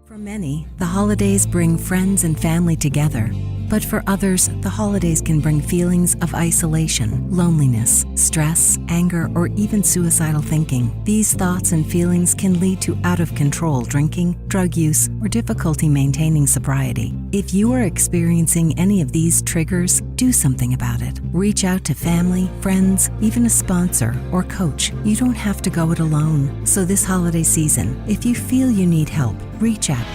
From many, the holidays bring friends and family together. But for others, the holidays can bring feelings of isolation, loneliness, stress, anger, or even suicidal thinking. These thoughts and feelings can lead to out-of-control drinking, drug use, or difficulty maintaining sobriety. If you are experiencing any of these triggers, do something about it. Reach out to family, friends, even a sponsor or coach. You don't have to go it alone. So this holiday season, if you feel you need help, reach out.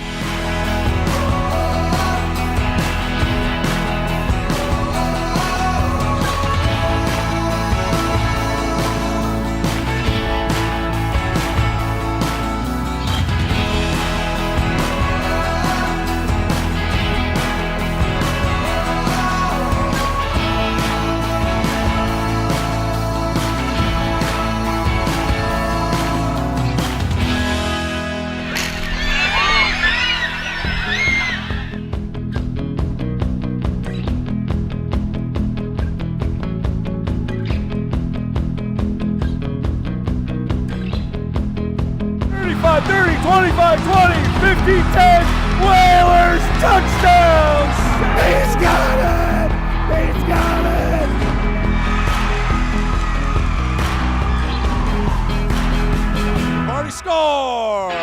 Whalers touchdowns! He's got it! He's got it! Marty score!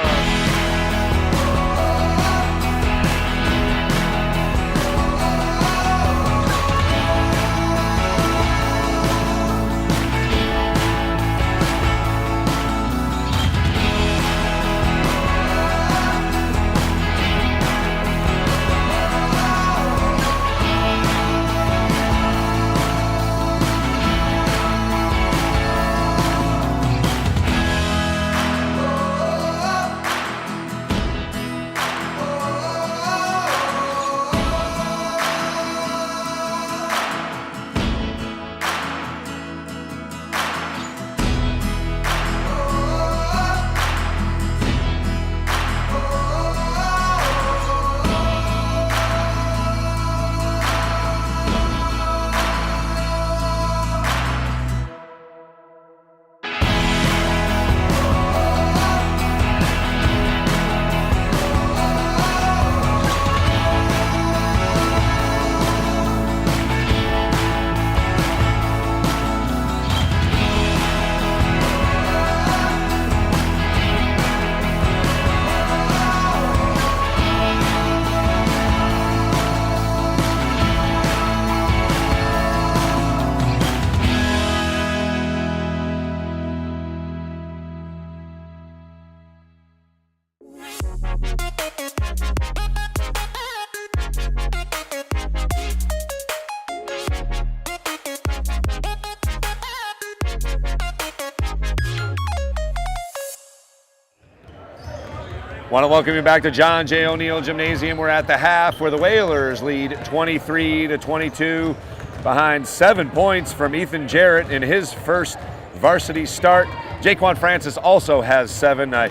Want to welcome you back to John J. O'Neill Gymnasium. We're at the half where the Whalers lead 23-22 behind 7 points from Ethan Jarrett in his first varsity start. Jaquan Francis also has 7. I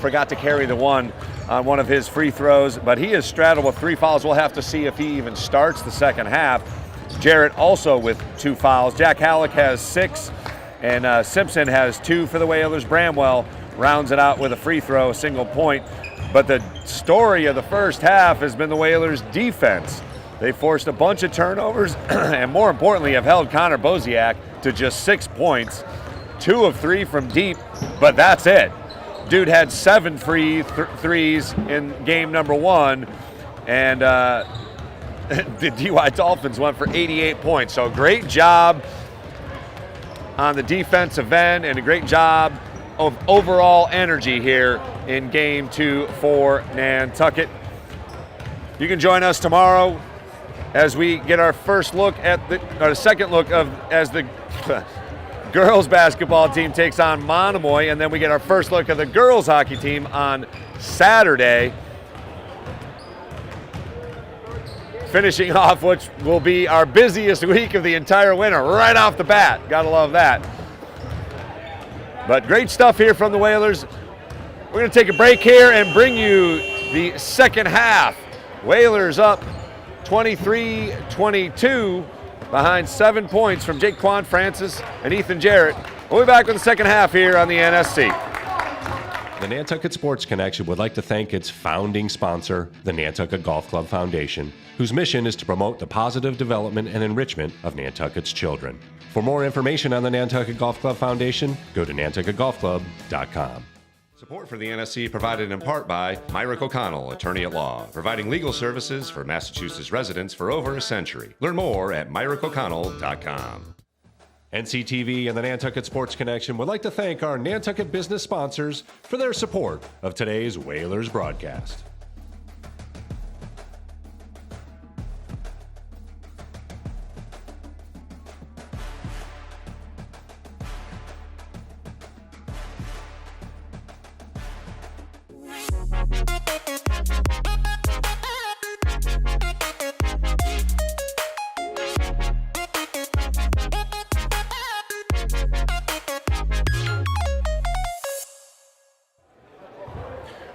forgot to carry the one on one of his free throws, but he is straddled with 3 fouls. We'll have to see if he even starts the second half. Jarrett also with 2 fouls. Jack Halleck has 6, and Simpson has 2 for the Whalers. Bramwell rounds it out with a free throw, a single point. But the story of the first half has been the Whalers' defense. They forced a bunch of turnovers and more importantly have held Connor Boziak to just 6 points, 2 of 3 from deep, but that's it. Dude had 7 free threes in game number 1, and the DY Dolphins went for 88 points. So great job on the defensive end and a great job of overall energy here in game 2 for Nantucket. You can join us tomorrow as we get our first look at the second look of as the girls basketball team takes on Monomoy, and then we get our first look of the girls hockey team on Saturday. Finishing off which will be our busiest week of the entire winter right off the bat. Gotta love that. But great stuff here from the Whalers. We're going to take a break here and bring you the second half. Whalers up 23-22 behind 7 points from Jaquan Francis and Ethan Jarrett. We'll be back with the second half here on the NSC. The Nantucket Sports Connection would like to thank its founding sponsor, the Nantucket Golf Club Foundation, whose mission is to promote the positive development and enrichment of Nantucket's children. For more information on the Nantucket Golf Club Foundation, go to nantucketgolfclub.com. Support for the NSC provided in part by Myrick O'Connell, attorney at law, providing legal services for Massachusetts residents for over a century. Learn more at myrickoconnell.com. NCTV and the Nantucket Sports Connection would like to thank our Nantucket business sponsors for their support of today's Whalers broadcast.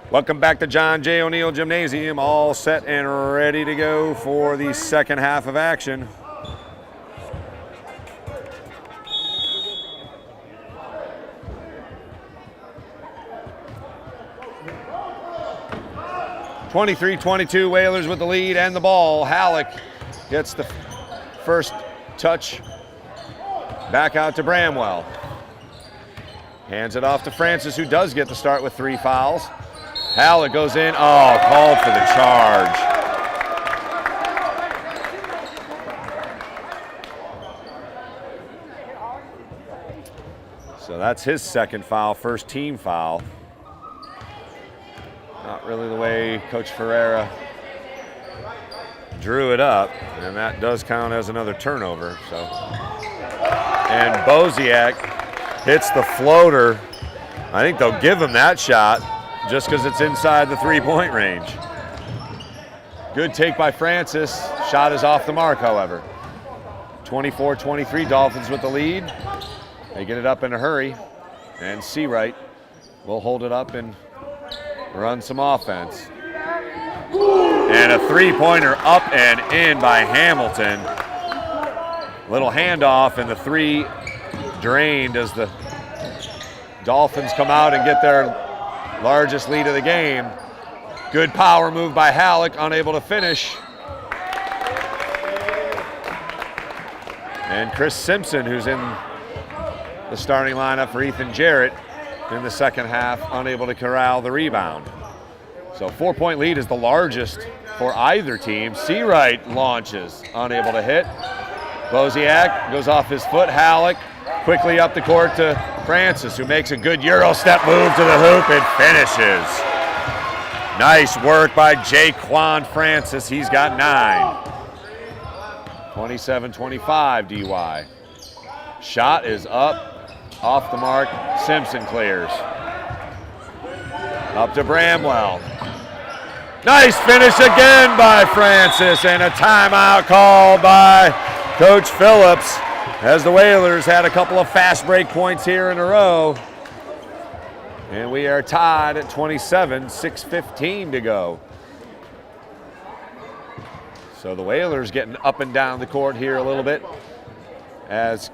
Welcome back to John J. O'Neill Gymnasium, all set and ready to go for the second half of action. (23-22) Whalers with the lead and the ball. Halleck gets the first touch. Back out to Bramwell. Hands it off to Francis, who does get the start with 3 fouls. Halleck goes in. Oh, called for the charge. So that's his second foul, first team foul. Not really the way Coach Ferreira drew it up, and that does count as another turnover. So, and Boziak hits the floater. I think they'll give him that shot just because it's inside the 3-point range. Good take by Francis. Shot is off the mark, however. 24-23, Dolphins with the lead. They get it up in a hurry, and Seawright will hold it up and run some offense. And a 3-pointer up and in by Hamilton. Little handoff, and the 3 drained as the Dolphins come out and get their largest lead of the game. Good power move by Halleck, unable to finish. And Chris Simpson, who's in the starting lineup for Ethan Jarrett in the second half, unable to corral the rebound. So 4-point lead is the largest for either team. Seawright launches, unable to hit. Boziak goes off his foot. Halleck quickly up the court to Francis, who makes a good Euro step move to the hoop and finishes. Nice work by Jaquan Francis. He's got 9. 27-25 DY. Shot is up, off the mark. Simpson clears. Up to Bramwell. Nice finish again by Francis, and a timeout called by Coach Phillips, as the Whalers had a couple of fast break points here in a row. And we are tied at 27, 6:15 to go. So the Whalers getting up and down the court here a little bit, as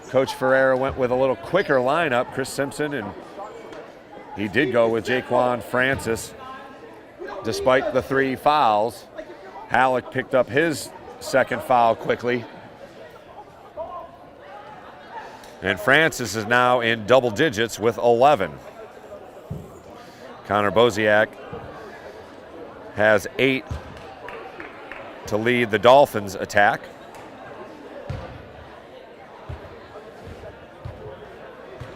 Coach Ferreira went with a little quicker lineup. Chris Simpson, and he did go with Jaquan Francis despite the 3 fouls. Halleck picked up his second foul quickly. And Francis is now in double digits with 11. Connor Boziak has 8 to lead the Dolphins attack.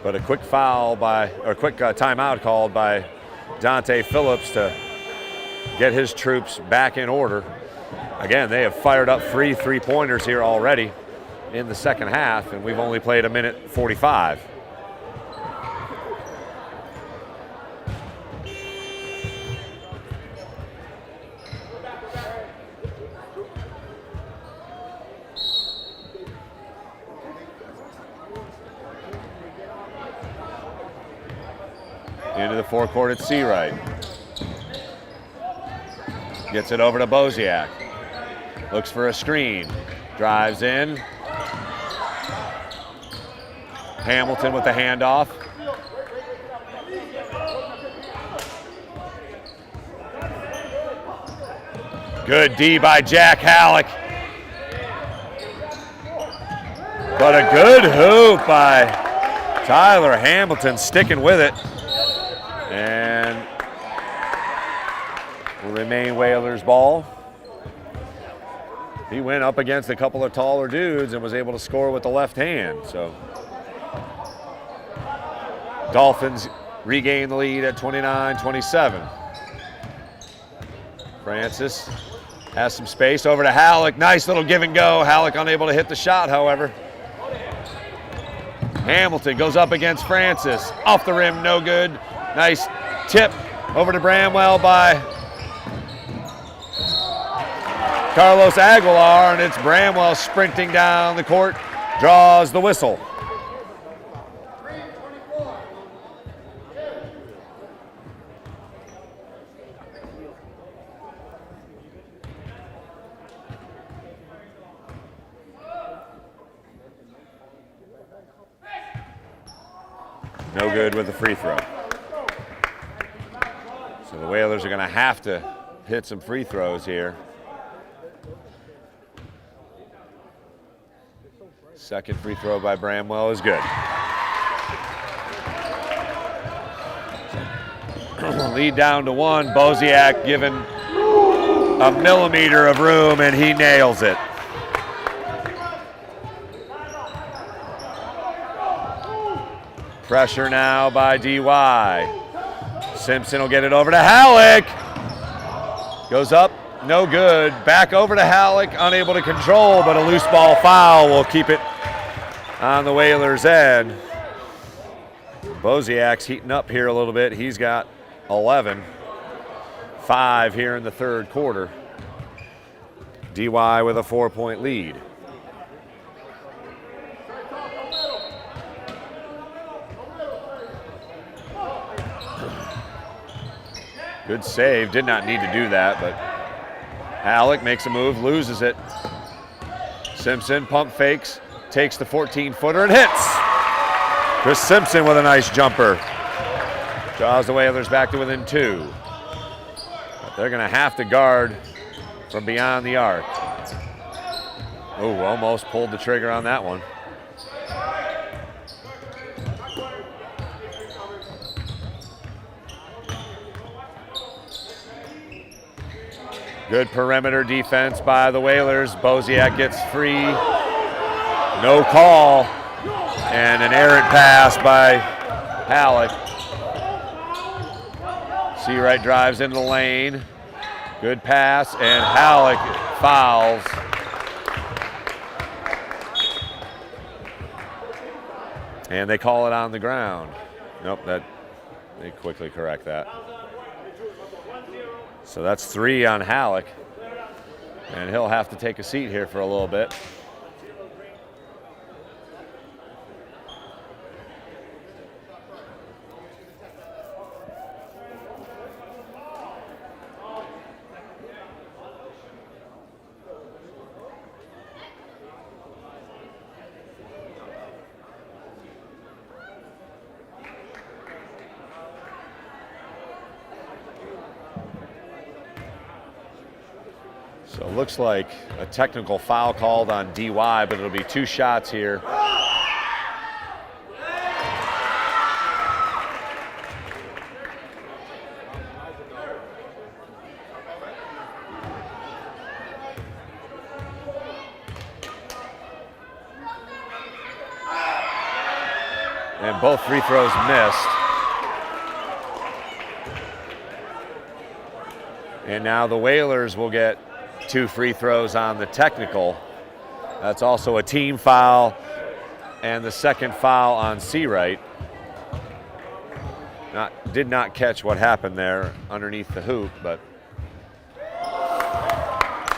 But a quick timeout called by Dante Phillips to get his troops back in order. Again, they have fired up 3 3-pointers here already in the second half, and we've only played 1:45. Into the forecourt at Seawright. Gets it over to Boziak. Looks for a screen. Drives in. Hamilton with the handoff. Good D by Jack Halleck. But a good hoop by Tyler Hamilton, sticking with it. And will remain Whalers ball. He went up against a couple of taller dudes and was able to score with the left hand. So Dolphins regain the lead at 29-27. Francis has some space over to Halleck. Nice little give and go. Halleck unable to hit the shot, however. Hamilton goes up against Francis. Off the rim, no good. Nice tip over to Bramwell by Carlos Aguilar, and it's Bramwell sprinting down the court, draws the whistle. No good with the free throw. So the Whalers are going to have to hit some free throws here. Second free throw by Bramwell is good. Lead down to one. Boziak given a millimeter of room, and he nails it. Pressure now by DY. Simpson will get it over to Halleck. Goes up, no good. Back over to Halleck, unable to control, but a loose ball foul will keep it on the Whalers' end. Boziak's heating up here a little bit. He's got 11. 5 here in the third quarter. DY with a 4-point lead. Good save, did not need to do that, but Halleck makes a move, loses it. Simpson pump fakes, takes the 14-footer and hits. Chris Simpson with a nice jumper. Draws the Whalers back to within 2. But they're gonna have to guard from beyond the arc. Oh, almost pulled the trigger on that one. Good perimeter defense by the Whalers. Boziak gets free. No call. And an errant pass by Halleck. Seawright drives into the lane. Good pass, and Halleck fouls. And they call it on the ground. Nope, they quickly correct that. So that's 3 on Halleck, and he'll have to take a seat here for a little bit. So it looks like a technical foul called on DY, but it'll be 2 shots here. And both free throws missed. And now the Whalers will get 2 free throws on the technical. That's also a team foul and the second foul on Seawright. Did not catch what happened there underneath the hoop, but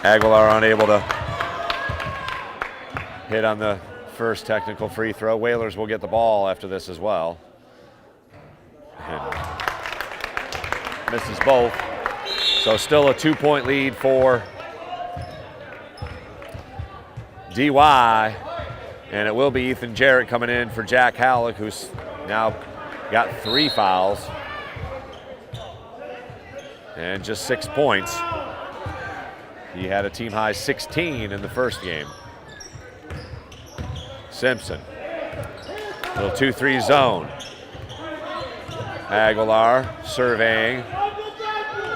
Aguilar unable to hit on the first technical free throw. Whalers will get the ball after this as well. And misses both. So still a 2-point lead for DY, and it will be Ethan Jarrett coming in for Jack Halleck, who's now got 3 fouls and just 6 points. He had a team high 16 in the first game. Simpson, little 2-3 zone. Aguilar surveying.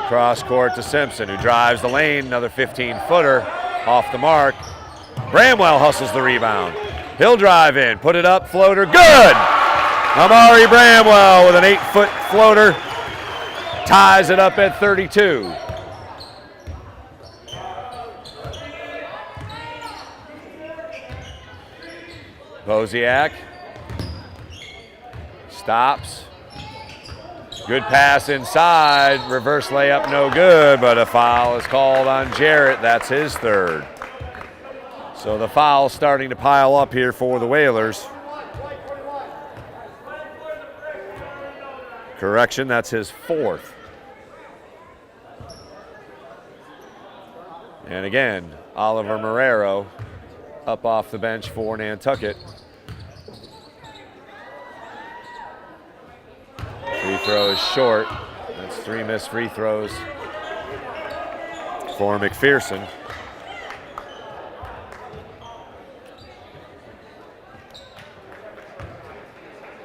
Cross court to Simpson, who drives the lane, another 15-footer off the mark. Bramwell hustles the rebound. He'll drive in, put it up, floater, good! Amari Bramwell with an 8-foot floater, ties it up at 32. Boziak stops. Good pass inside, reverse layup no good, but a foul is called on Jarrett. That's his third. So the foul's starting to pile up here for the Whalers. Correction, that's his fourth. And again, Oliver Marrero up off the bench for Nantucket. Free throw is short. That's 3 missed free throws for McPherson.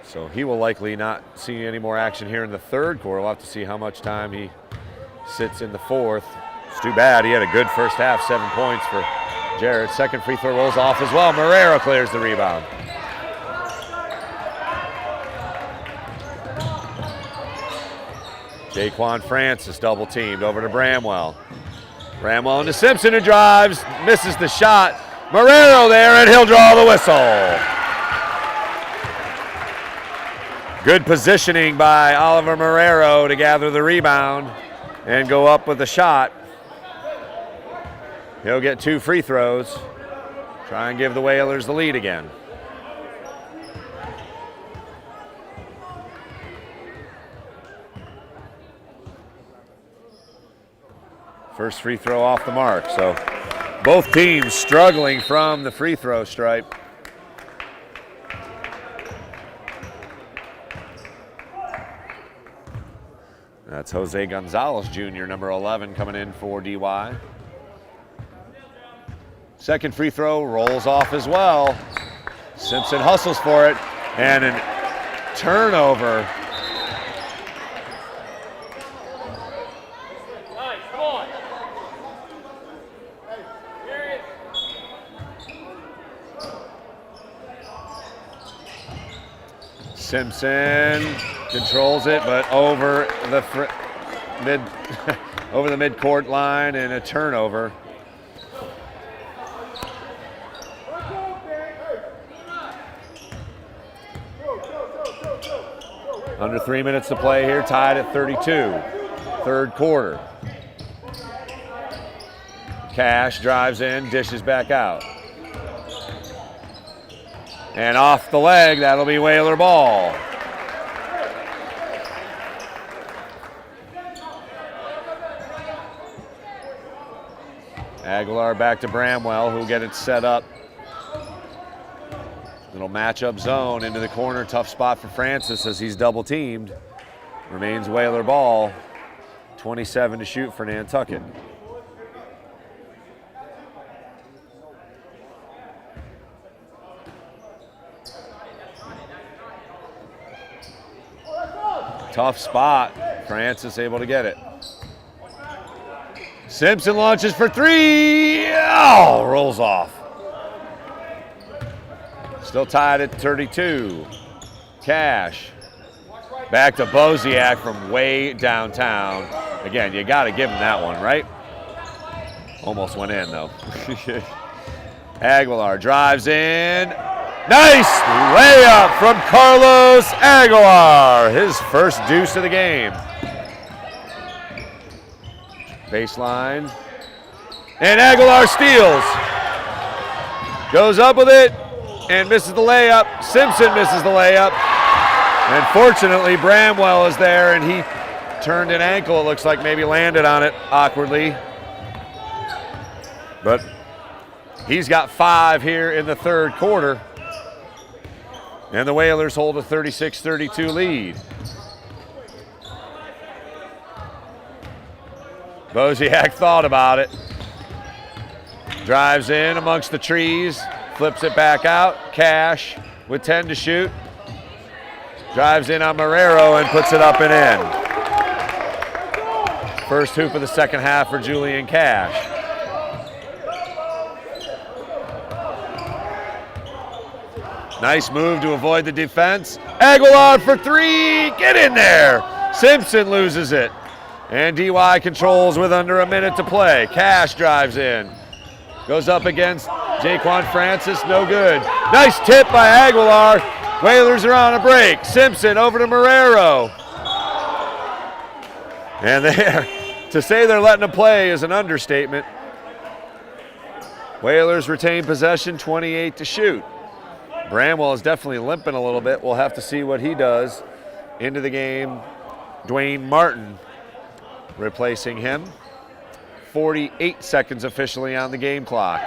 So he will likely not see any more action here in the third quarter. We'll have to see how much time he sits in the fourth. It's too bad. He had a good first half, 7 points for Jarrett. Second free throw rolls off as well. Marrero clears the rebound. Jaquan Francis double teamed over to Bramwell. Bramwell into Simpson, who drives, misses the shot. Marrero there, and he'll draw the whistle. Good positioning by Oliver Marrero to gather the rebound and go up with the shot. He'll get 2 free throws. Try and give the Whalers the lead again. First free throw off the mark. So both teams struggling from the free throw stripe. That's Jose Gonzalez Jr., number 11, coming in for DY. Second free throw rolls off as well. Simpson hustles for it, and a turnover. Simpson controls it, but over the over the midcourt line, and a turnover. Under 3 minutes to play here, tied at 32. Third quarter. Cash drives in, dishes back out. And off the leg, that'll be Whaler ball. Aguilar back to Bramwell, who'll get it set up. Little matchup zone into the corner. Tough spot for Francis as he's double teamed. Remains Whaler ball. 27 to shoot for Nantucket. Tough spot. Francis able to get it. Simpson launches for 3. Oh, rolls off. Still tied at 32. Cash. Back to Boziak from way downtown. Again, you got to give him that one, right? Almost went in, though. Aguilar drives in. Nice layup from Carlos Aguilar. His first deuce of the game. Baseline. And Aguilar steals. Goes up with it and misses the layup. Simpson misses the layup. And fortunately, Bramwell is there, and he turned an ankle. It looks like maybe landed on it awkwardly. But he's got 5 here in the third quarter. And the Whalers hold a 36-32 lead. Boziak thought about it. Drives in amongst the trees, flips it back out. Cash with 10 to shoot. Drives in on Marrero and puts it up and in. First hoop of the second half for Julian Cash. Nice move to avoid the defense. Aguilar for three, get in there. Simpson loses it. And DY controls with under a minute to play. Cash drives in. Goes up against Jaquan Francis, no good. Nice tip by Aguilar. Whalers are on a break. Simpson over to Marrero. And there, to say they're letting him play is an understatement. Whalers retain possession, 28 to shoot. Bramwell is definitely limping a little bit. We'll have to see what he does. Into the game, Dwayne Martin replacing him. 48 seconds officially on the game clock.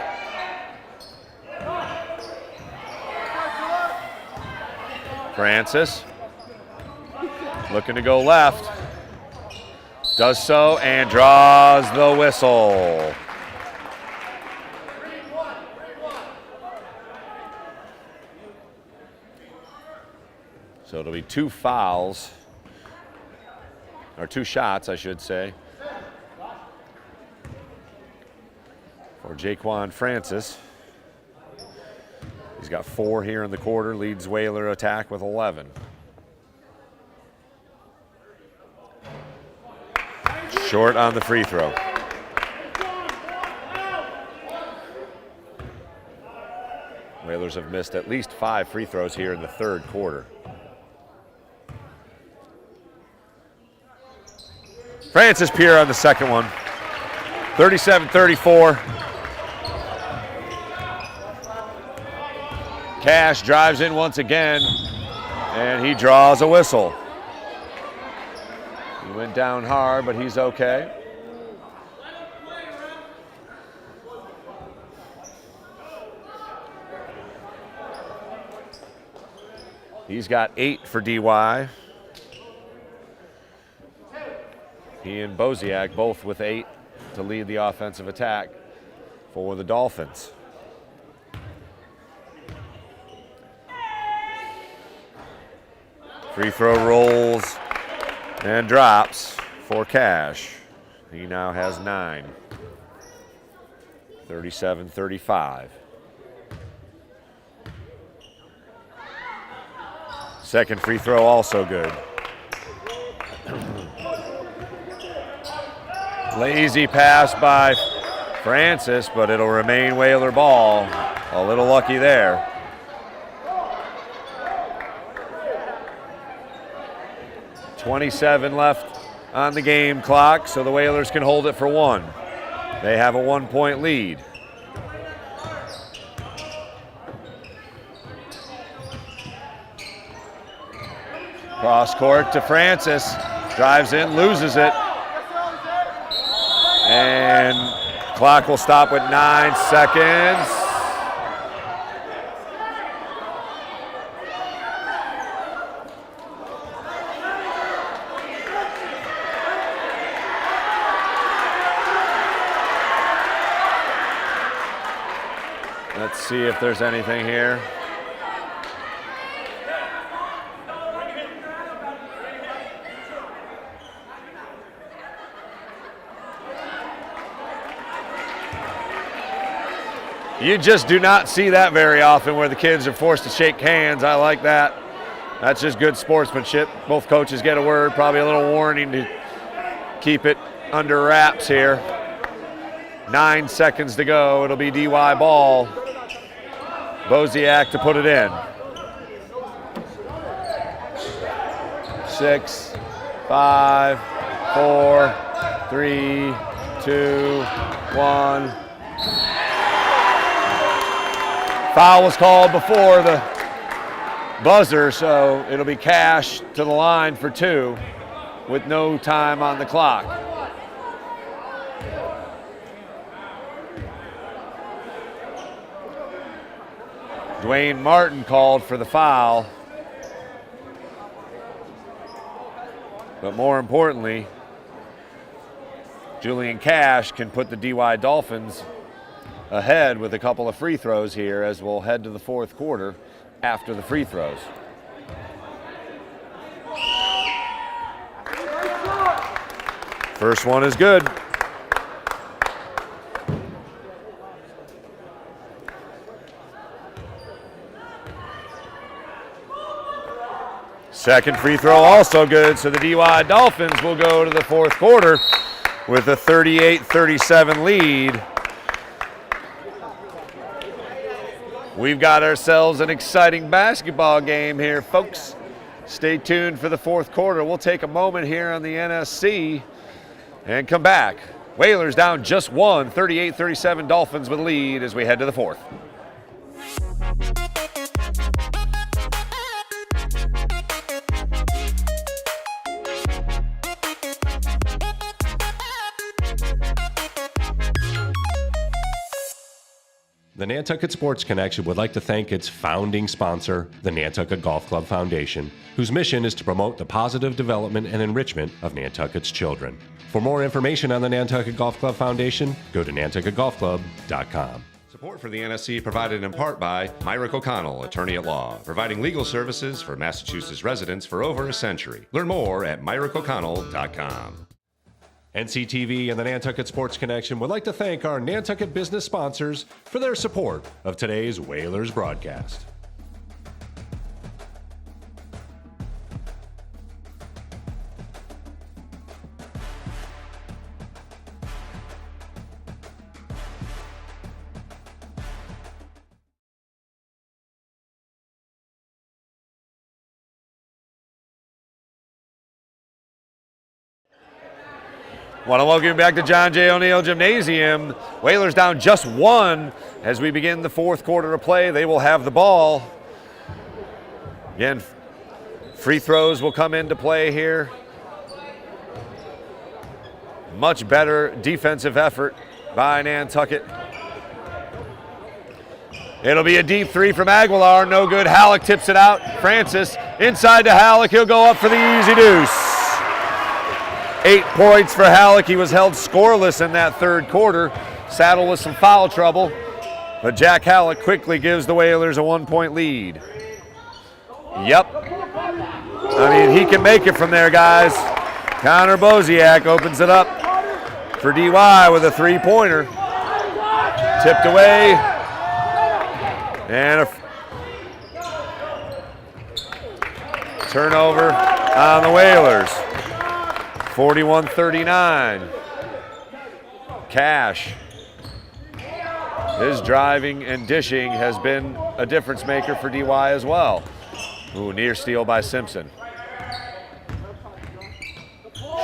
Francis looking to go left. Does so and draws the whistle. So it'll be 2 fouls, or 2 shots, I should say, for Jaquan Francis. He's got 4 here in the quarter, leads Whaler attack with 11. Short on the free throw. Whalers have missed at least 5 free throws here in the third quarter. Francis Pierre on the second one. 37-34. Cash drives in once again, and he draws a whistle. He went down hard, but he's okay. He's got 8 for DY. He and Boziak both with 8 to lead the offensive attack for the Dolphins. Free throw rolls and drops for Cash. He now has 9. 37-35. Second free throw also good. Lazy pass by Francis, but it'll remain Whaler ball. A little lucky there. .27 left on the game clock, so the Whalers can hold it for 1. They have a 1-point lead. Cross court to Francis, drives in, loses it. And clock will stop with 9 seconds. Let's see if there's anything here. You just do not see that very often where the kids are forced to shake hands. I like that. That's just good sportsmanship. Both coaches get a word, probably a little warning to keep it under wraps here. 9 seconds to go. It'll be DY ball. Boziak to put it in. 6, 5, 4, 3, 2, 1. Foul was called before the buzzer, so it'll be Cash to the line for 2 with no time on the clock. Dwayne Martin called for the foul. But more importantly, Julian Cash can put the DY Dolphins ahead with a couple of free throws here as we'll head to the fourth quarter after the free throws. First one is good. Second free throw also good, so the DY Dolphins will go to the fourth quarter with a 38-37 lead. We've got ourselves an exciting basketball game here, folks. Stay tuned for the fourth quarter. We'll take a moment here on the NSC and come back. Whalers down just one, 38-37 Dolphins with a lead as we head to the fourth. The Nantucket Sports Connection would like to thank its founding sponsor, the Nantucket Golf Club Foundation, whose mission is to promote the positive development and enrichment of Nantucket's children. For more information on the Nantucket Golf Club Foundation, go to nantucketgolfclub.com. Support for the NSC provided in part by Myrick O'Connell, attorney at law, providing legal services for Massachusetts residents for over a century. Learn more at myrickoconnell.com. NCTV and the Nantucket Sports Connection would like to thank our Nantucket business sponsors for their support of today's Whalers broadcast. Want to welcome you back to John J. O'Neill Gymnasium. Whalers down just one as we begin the fourth quarter of play. They will have the ball. Again, free throws will come into play here. Much better defensive effort by Nantucket. It'll be a deep three from Aguilar. No good. Halleck tips it out. Francis inside to Halleck. He'll go up for the easy deuce. 8 points for Halleck. He was held scoreless in that third quarter. Saddled with some foul trouble. But Jack Halleck quickly gives the Whalers a 1-point lead. Yep. I mean, he can make it from there, guys. Connor Boziak opens it up for DY with a three-pointer. Tipped away. And a turnover on the Whalers. 41-39. Cash. His driving and dishing has been a difference maker for DY as well. Ooh, near steal by Simpson.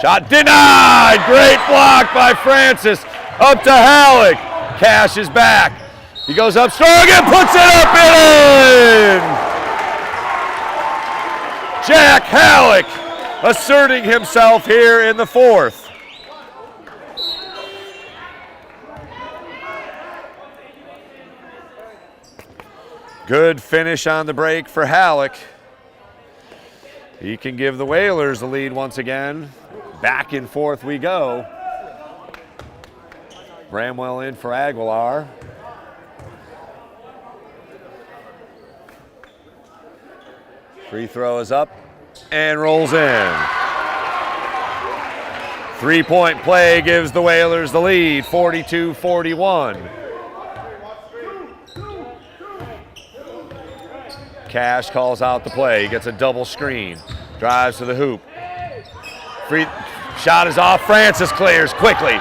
Shot denied! Great block by Francis. Up to Halleck. Cash is back. He goes up strong and puts it up and in! Jack Halleck asserting himself here in the fourth. Good finish on the break for Halleck. He can give the Whalers the lead once again. Back and forth we go. Bramwell in for Aguilar. Free throw is up and rolls in. 3-point play gives the Whalers the lead, 42-41. Cash calls out the play. He gets a double screen. Drives to the hoop. Free shot is off. Francis clears quickly.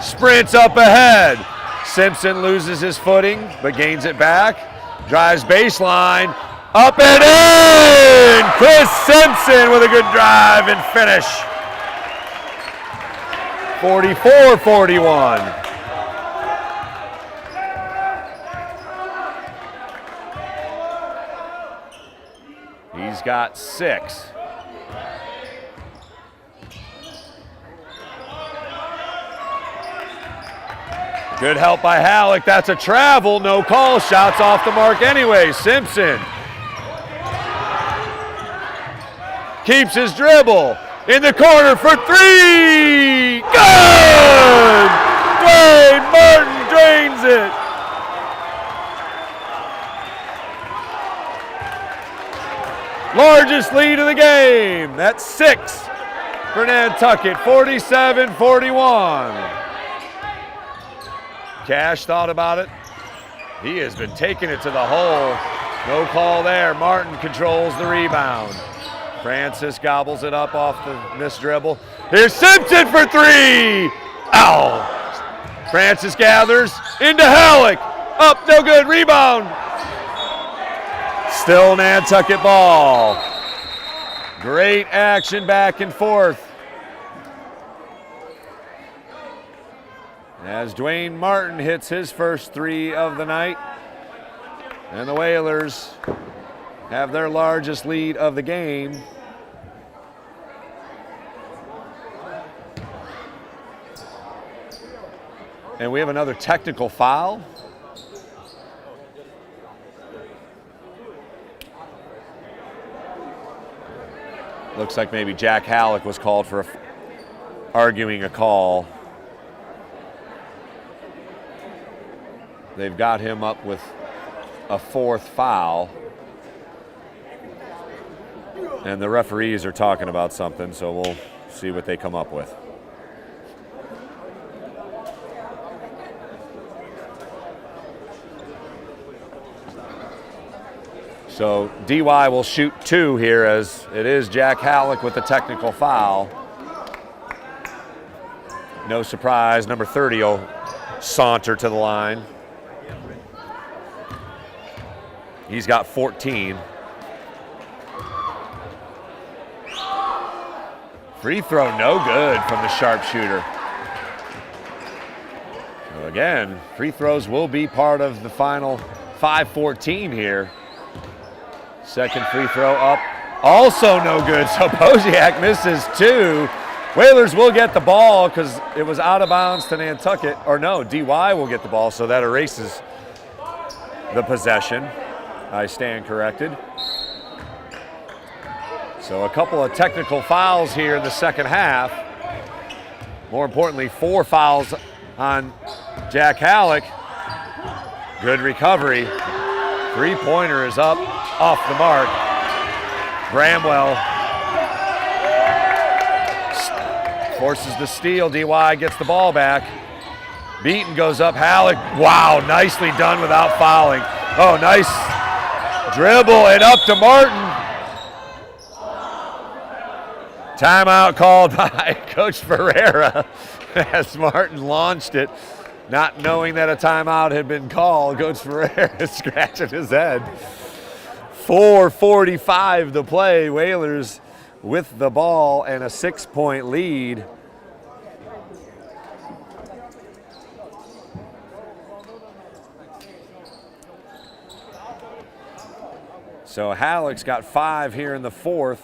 Sprints up ahead. Simpson loses his footing, but gains it back. Drives baseline. Up and in! Chris Simpson with a good drive and finish. 44-41. He's got 6. Good help by Halleck. That's a travel. No call. Shots off the mark anyway. Simpson keeps his dribble. In the corner for 3. Good! Dwayne Martin drains it. Largest lead of the game. That's 6 for Nantucket, 47-41. Cash thought about it. He has been taking it to the hole. No call there. Martin controls the rebound. Francis gobbles it up off the missed dribble. Here's Simpson for 3. Ow! Francis gathers into Halleck. Up, no good. Rebound. Still Nantucket ball. Great action back and forth. As Dwayne Martin hits his first 3 of the night. And the Whalers have their largest lead of the game. And we have another technical foul. Looks like maybe Jack Halleck was called for arguing a call. They've got him up with a 4th foul. And the referees are talking about something, so we'll see what they come up with. So DY will shoot 2 here, as it is Jack Halleck with the technical foul. No surprise, number 30 will saunter to the line. He's got 14. Free throw no good from the sharpshooter. So again, free throws will be part of the final 5:14 here. Second free throw up, also no good. So Boziak misses 2. Whalers will get the ball because it was out of bounds to Nantucket. Or no, DY will get the ball, so that erases the possession. I stand corrected. So a couple of technical fouls here in the second half. More importantly, 4 fouls on Jack Halleck. Good recovery. 3-pointer is up, off the mark. Bramwell forces the steal. DY gets the ball back. Beaton goes up. Halleck, wow, nicely done without fouling. Oh, nice dribble and up to Martin. Timeout called by Coach Ferreira as Martin launched it, not knowing that a timeout had been called. Coach Ferreira is scratching his head. 4:45 to play. Whalers with the ball and a 6-point lead. So Halleck's got 5 here in the 4th.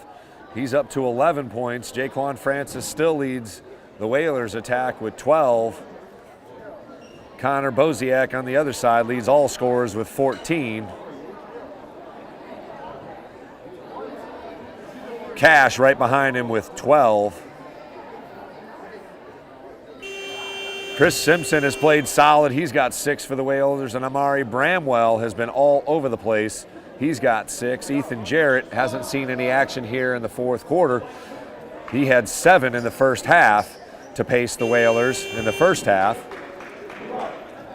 He's up to 11 points. Jaquan Francis still leads the Whalers attack with 12. Connor Boziak on the other side leads all scorers with 14. Cash right behind him with 12. Chris Simpson has played solid. He's got 6 for the Whalers, and Amari Bramwell has been all over the place. He's got 6. Ethan Jarrett hasn't seen any action here in the 4th quarter. He had 7 in the first half to pace the Whalers in the first half.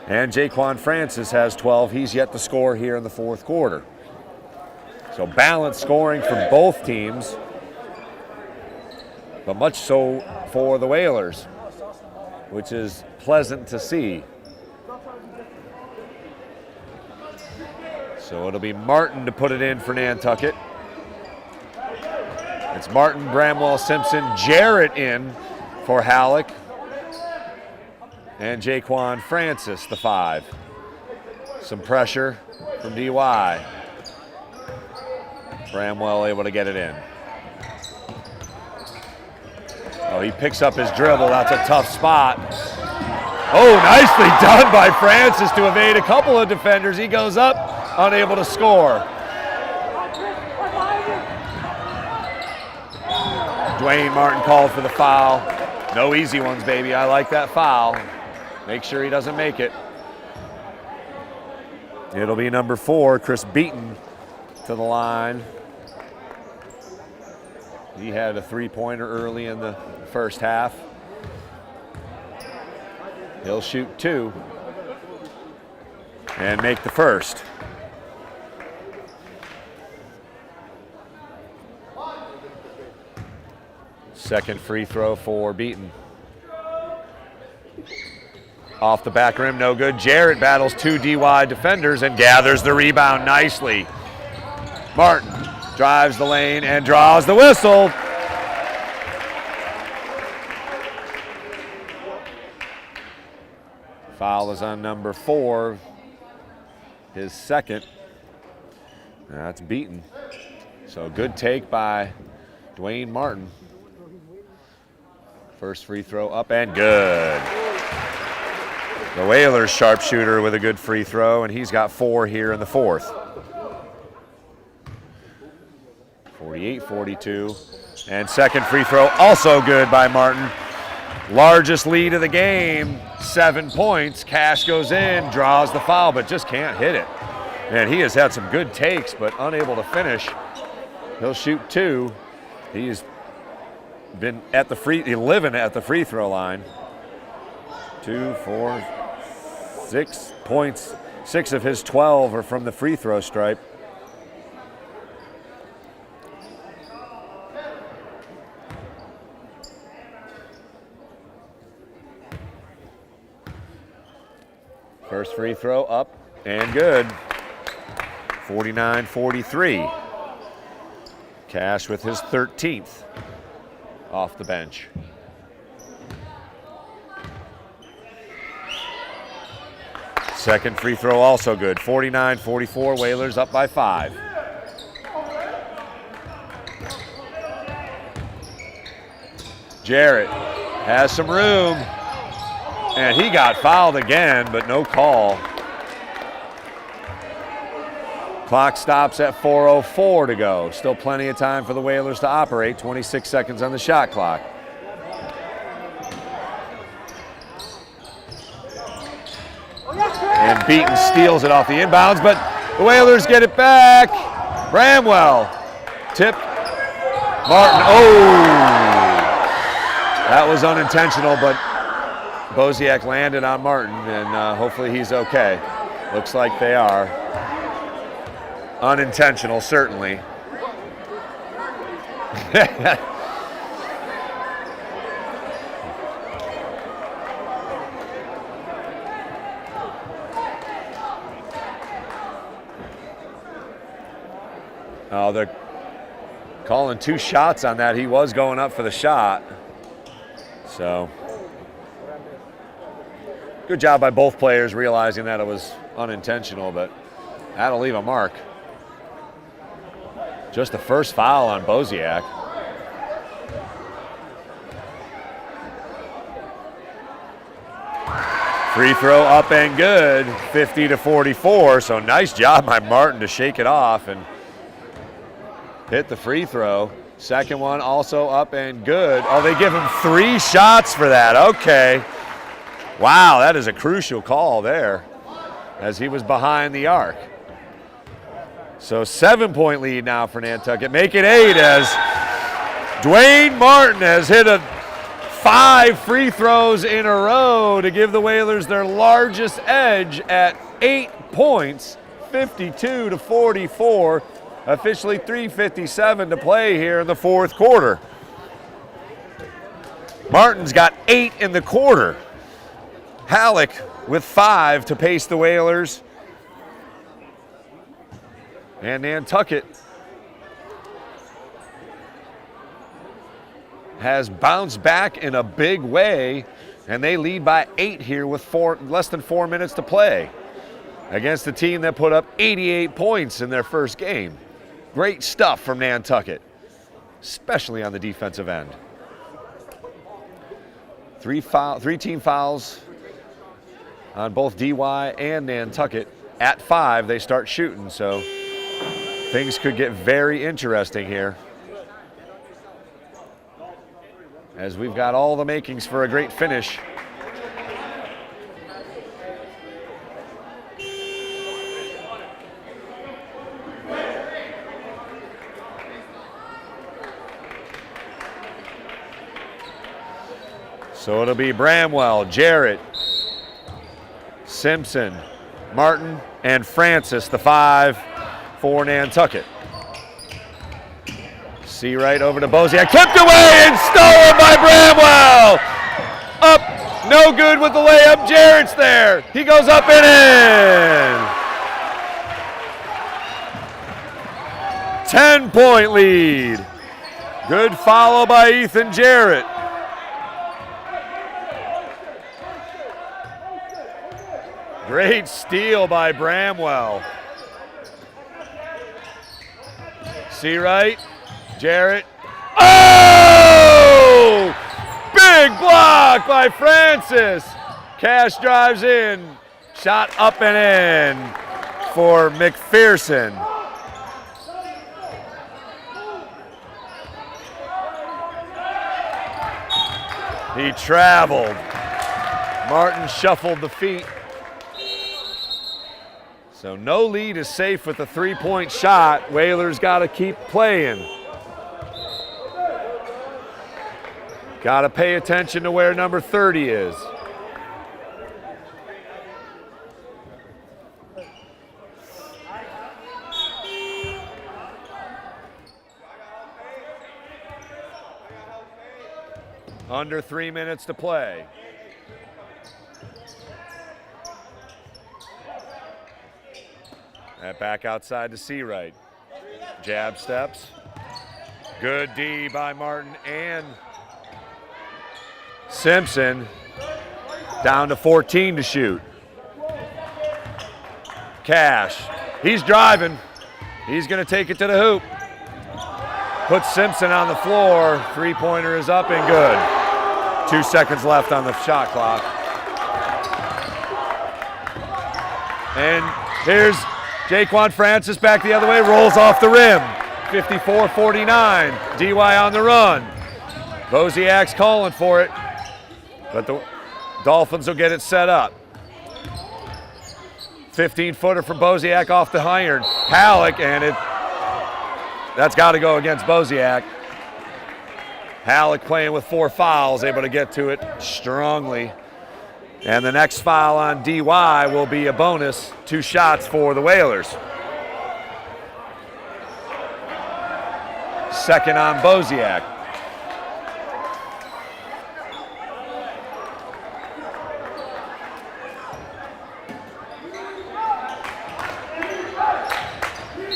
And Jaquan Francis has 12. He's yet to score here in the 4th quarter. So balanced scoring from both teams, but much so for the Whalers, which is pleasant to see. So it'll be Martin to put it in for Nantucket. It's Martin, Bramwell, Simpson, Jarrett in for Halleck, and Jaquan Francis, the 5. Some pressure from DY. Bramwell able to get it in. Oh, he picks up his dribble. That's a tough spot. Oh, nicely done by Francis to evade a couple of defenders. He goes up, unable to score. Dwayne Martin called for the foul. No easy ones, baby. I like that foul. Make sure he doesn't make it. It'll be number 4, Chris Beaton, to the line. He had a three-pointer early in the first half. He'll shoot 2 and make the first. Second free throw for Beaton. Off the back rim, no good. Jarrett battles 2 DY defenders and gathers the rebound nicely. Martin drives the lane and draws the whistle. Foul is on number 4, his second. That's Beaton. So good take by Dwayne Martin. First free throw up and good. The Whalers sharpshooter with a good free throw, and he's got 4 here in the fourth. 48-42. And second free throw also good by Martin. Largest lead of the game, 7 points. Cash goes in, draws the foul, but just can't hit it. And he has had some good takes, but unable to finish. He'll shoot 2. He's been living at the free throw line. 2, 4, 6 points. 6 of his 12 are from the free throw stripe. First free throw up and good. 49-43. Cash with his 13th off the bench. Second free throw also good. 49-44, Whalers up by 5. Jarrett has some room, and he got fouled again, but no call. Clock stops at 4:04 to go. Still plenty of time for the Whalers to operate. 26 seconds on the shot clock. And Beaton steals it off the inbounds, but the Whalers get it back. Bramwell tipped. Martin, that was unintentional, but Boziak landed on Martin, and hopefully he's okay. Looks like they are. Unintentional, certainly. Oh, they're calling 2 shots on that. He was going up for the shot. So, good job by both players realizing that it was unintentional, but that'll leave a mark. Just the first foul on Boziak. Free throw up and good, 50-44. So nice job by Martin to shake it off and hit the free throw. Second one also up and good. Oh, they give him 3 shots for that. Okay. Wow, that is a crucial call there as he was behind the arc. So 7-point lead now for Nantucket. Make it 8 as Dwayne Martin has hit 5 free throws in a row to give the Whalers their largest edge at 8 points, 52-44. Officially 3:57 to play here in the fourth quarter. Martin's got 8 in the quarter. Halleck with 5 to pace the Whalers. And Nantucket has bounced back in a big way, and they lead by 8 here with less than 4 minutes to play against a team that put up 88 points in their first game. Great stuff from Nantucket, especially on the defensive end. 3 team fouls on both DY and Nantucket. At 5, they start shooting, so things could get very interesting here, as we've got all the makings for a great finish. So it'll be Bramwell, Jarrett, Simpson, Martin, and Francis, the 5 for Nantucket. Seawright over to Boziak, kept away and stolen by Bramwell. Up, no good with the layup. Jarrett's there. He goes up and in. 10-point lead. Good follow by Ethan Jarrett. Great steal by Bramwell. Seawright, Jarrett. Oh! Big block by Francis. Cash drives in. Shot up and in for McPherson. He traveled. Martin shuffled the feet. So no lead is safe with a 3-point shot. Whalers got to keep playing. Got to pay attention to where number 30 is. Under 3 minutes to play. That back outside to Seawright. Jab steps. Good D by Martin and Simpson. Down to 14 to shoot. Cash. He's driving. He's going to take it to the hoop. Puts Simpson on the floor. 3-pointer is up and good. 2 seconds left on the shot clock. And here's Jaquan Francis back the other way, rolls off the rim. 54-49, DY on the run. Boziak's calling for it, but the Dolphins will get it set up. 15-footer from Boziak off the iron. Halleck, and that's got to go against Boziak. Halleck playing with 4 fouls, able to get to it strongly. And the next foul on DY will be a bonus, 2 shots for the Whalers. Second on Boziak.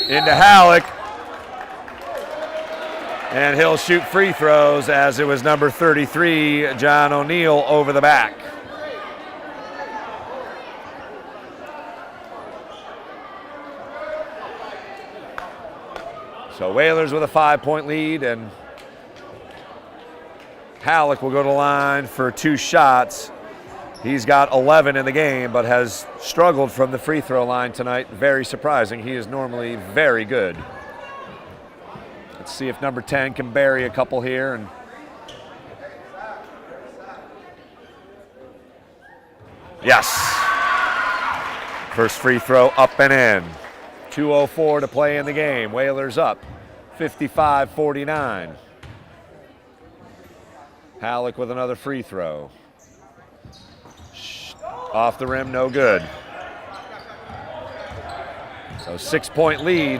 Into Halleck. And he'll shoot free throws as it was number 33, John O'Neill, over the back. So Whalers with a 5-point lead, and Halleck will go to the line for 2 shots. He's got 11 in the game, but has struggled from the free throw line tonight. Very surprising. He is normally very good. Let's see if number 10 can bury a couple here. And yes. First free throw up and in. 2:04 to play in the game. Whalers up 55-49. Halleck with another free throw. Off the rim, no good. So 6-point lead.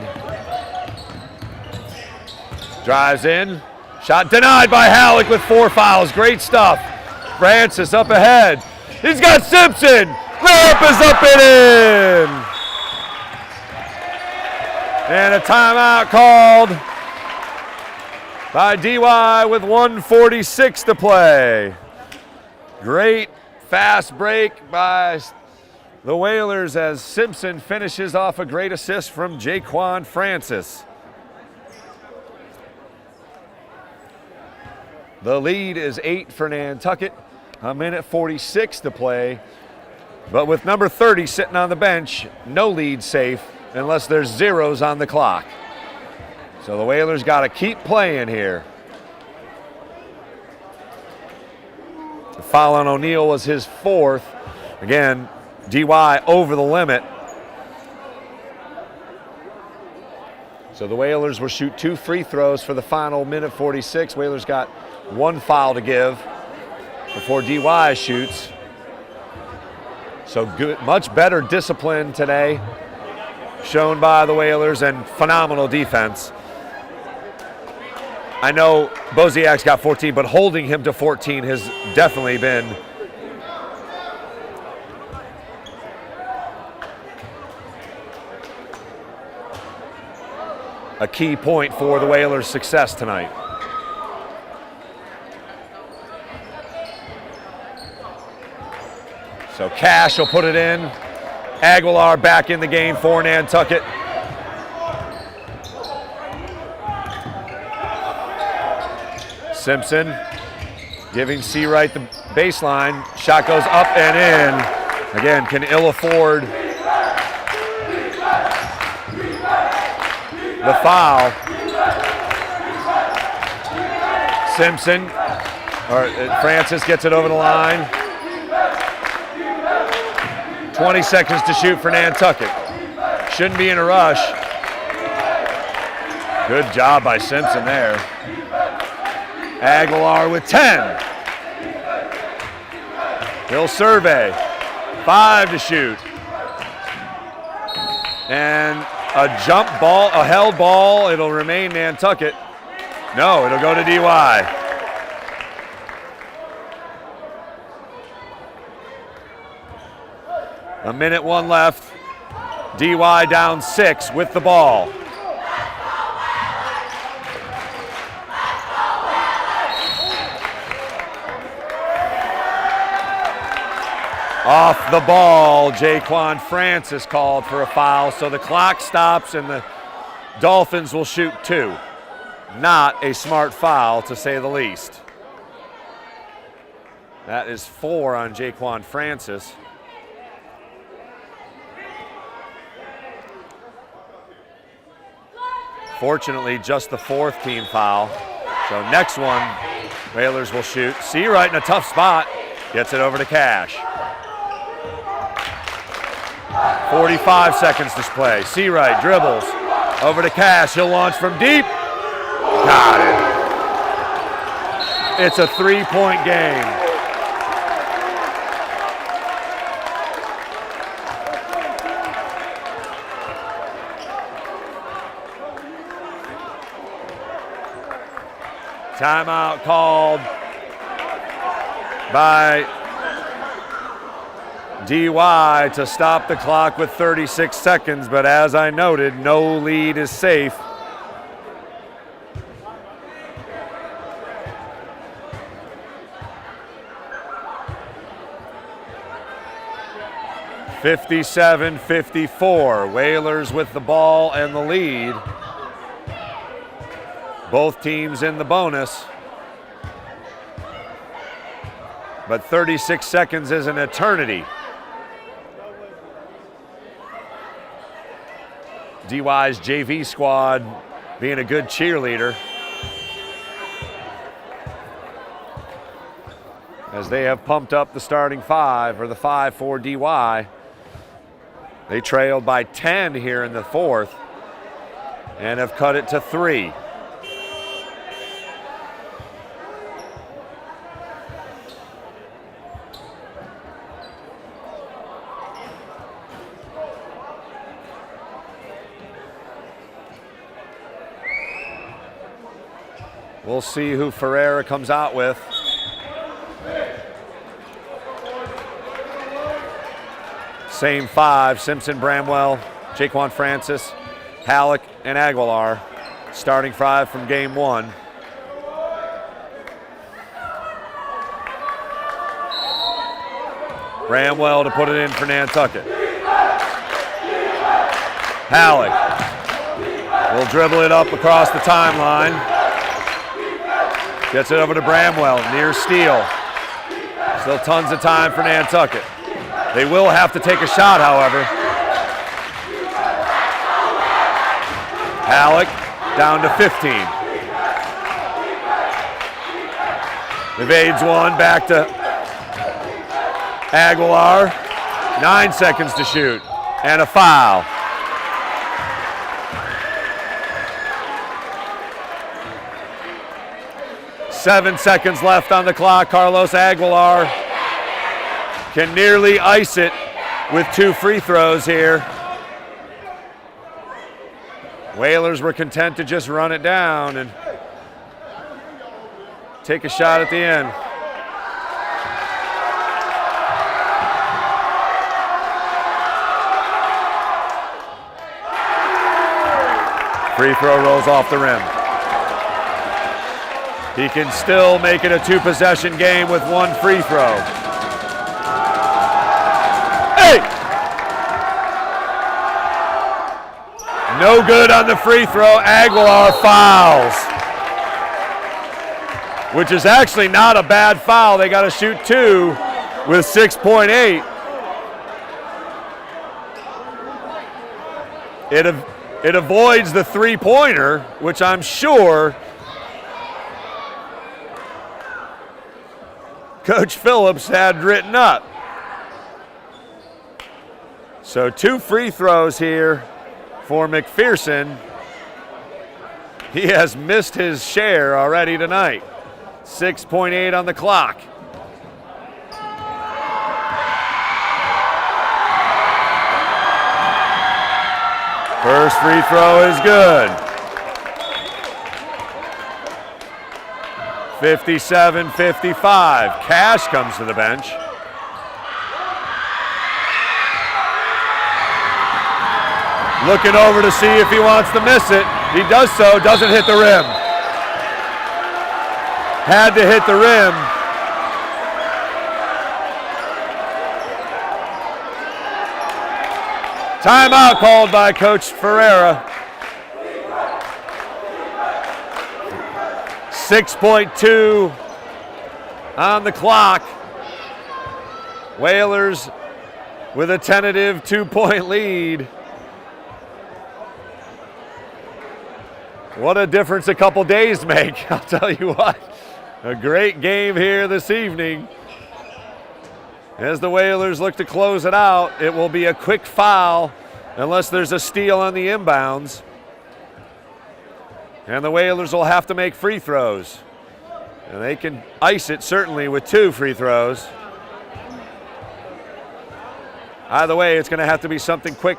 Drives in. Shot denied by Halleck with 4 fouls. Great stuff. Francis up ahead. He's got Simpson. Layup is up and in. And a timeout called by DY with 1:46 to play. Great fast break by the Whalers as Simpson finishes off a great assist from Jaquan Francis. The lead is 8 for Nantucket, 1:46 to play. But with number 30 sitting on the bench, no lead safe unless there's zeros on the clock. So the Whalers got to keep playing here. The foul on O'Neill was his 4th. Again, DY over the limit. So the Whalers will shoot 2 free throws for the final 1:46. Whalers got 1 foul to give. before DY shoots. So good, much better discipline today shown by the Whalers and phenomenal defense. I know Boziak's got 14, but holding him to 14 has definitely been a key point for the Whalers' success tonight. So Cash will put it in. Aguilar back in the game for Nantucket. Simpson giving Seawright the baseline. Shot goes up and in. Again, can ill afford the foul. Simpson, or Francis gets it over the line. 20 seconds to shoot for Nantucket. Shouldn't be in a rush. Good job by Simpson there. Aguilar with 10. He'll survey. 5 to shoot. And a jump ball, a held ball. It'll remain Nantucket. No, it'll go to DY. A minute 1 left. DY down 6 with the ball. Off the ball, Jaquan Francis called for a foul, so the clock stops and the Dolphins will shoot 2. Not a smart foul, to say the least. That is 4 on Jaquan Francis. Fortunately, just the 4th team foul. So next one, Whalers will shoot. Seawright in a tough spot. Gets it over to Cash. 45 seconds to play. Seawright dribbles over to Cash. He'll launch from deep. Got it. It's a 3-point game. Timeout called by DY to stop the clock with 36 seconds, but as I noted, no lead is safe. (57-54). Whalers with the ball and the lead. Both teams in the bonus. But 36 seconds is an eternity. DY's JV squad being a good cheerleader as they have pumped up the starting 5, or the 5 for DY. They trailed by 10 here in the 4th and have cut it to 3. We'll see who Ferreira comes out with. Same 5, Simpson, Bramwell, Jaquan Francis, Halleck, and Aguilar. Starting 5 from game 1. Bramwell to put it in for Nantucket. Halleck will dribble it up across the timeline. Gets it over to Bramwell, near steal. Still tons of time for Nantucket. They will have to take a shot, however. Halleck down to 15. Evades one, back to Aguilar. 9 seconds to shoot, and a foul. 7 seconds left on the clock. Carlos Aguilar can nearly ice it with 2 free throws here. Whalers were content to just run it down and take a shot at the end. Free throw rolls off the rim. He can still make it a 2-possession game with 1 free throw. Hey! No good on the free throw. Aguilar fouls, which is actually not a bad foul. They got to shoot 2 with 6.8. It avoids the 3-pointer, which I'm sure Coach Phillips had written up. So 2 free throws here for McPherson. He has missed his share already tonight. 6.8 on the clock. First free throw is good. 57-55. Cash comes to the bench. Looking over to see if he wants to miss it. He does so, doesn't hit the rim. Had to hit the rim. Timeout called by Coach Ferreira. 6.2 on the clock. Whalers with a tentative 2-point lead. What a difference a couple days make, I'll tell you what. A great game here this evening. As the Whalers look to close it out, it will be a quick foul unless there's a steal on the inbounds. And the Whalers will have to make free throws. And they can ice it certainly with 2 free throws. Either way, it's going to have to be something quick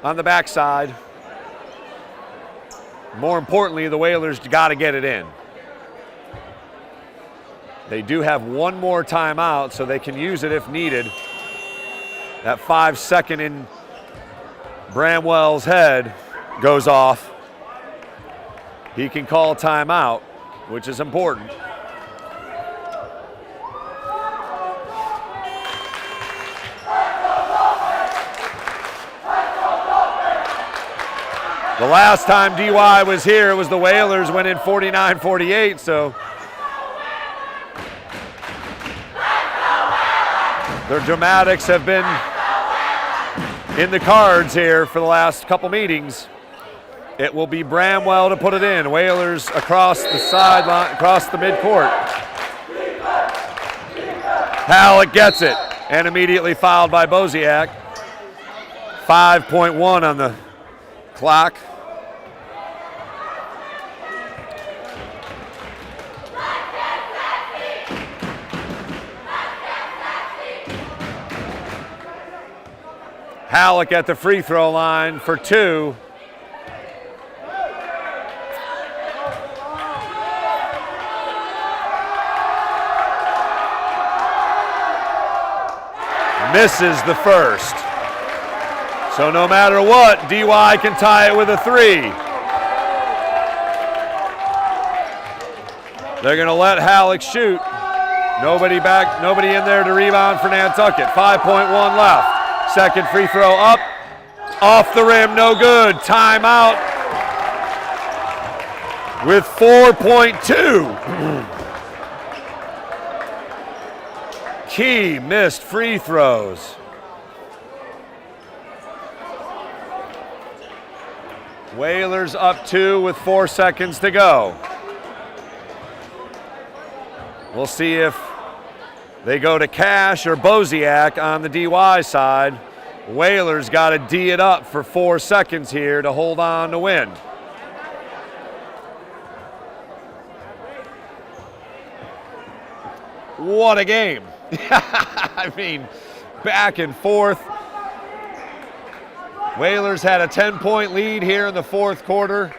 on the backside. More importantly, the Whalers got to get it in. They do have 1 more timeout, so they can use it if needed. That 5-second in Bramwell's head goes off. He can call timeout, which is important. The last time DY was here, it was the Whalers went in 49-48, so their dramatics have been in the cards here for the last couple meetings. It will be Bramwell to put it in. Whalers across the sideline, across the midcourt. Halleck gets it and immediately fouled by Boziak. 5.1 on the clock. Halleck at the free throw line for 2. Misses the first. So no matter what, DY can tie it with a 3. They're going to let Halleck shoot. Nobody in there to rebound for Nantucket. 5.1 left. Second free throw up, off the rim, no good. Timeout with 4.2. Key missed free throws. Whalers up 2 with 4 seconds to go. We'll see if they go to Cash or Boziak on the DY side. Whalers got to D it up for 4 seconds here to hold on to win. What a game. I mean, back and forth. Whalers had a 10-point lead here in the fourth quarter.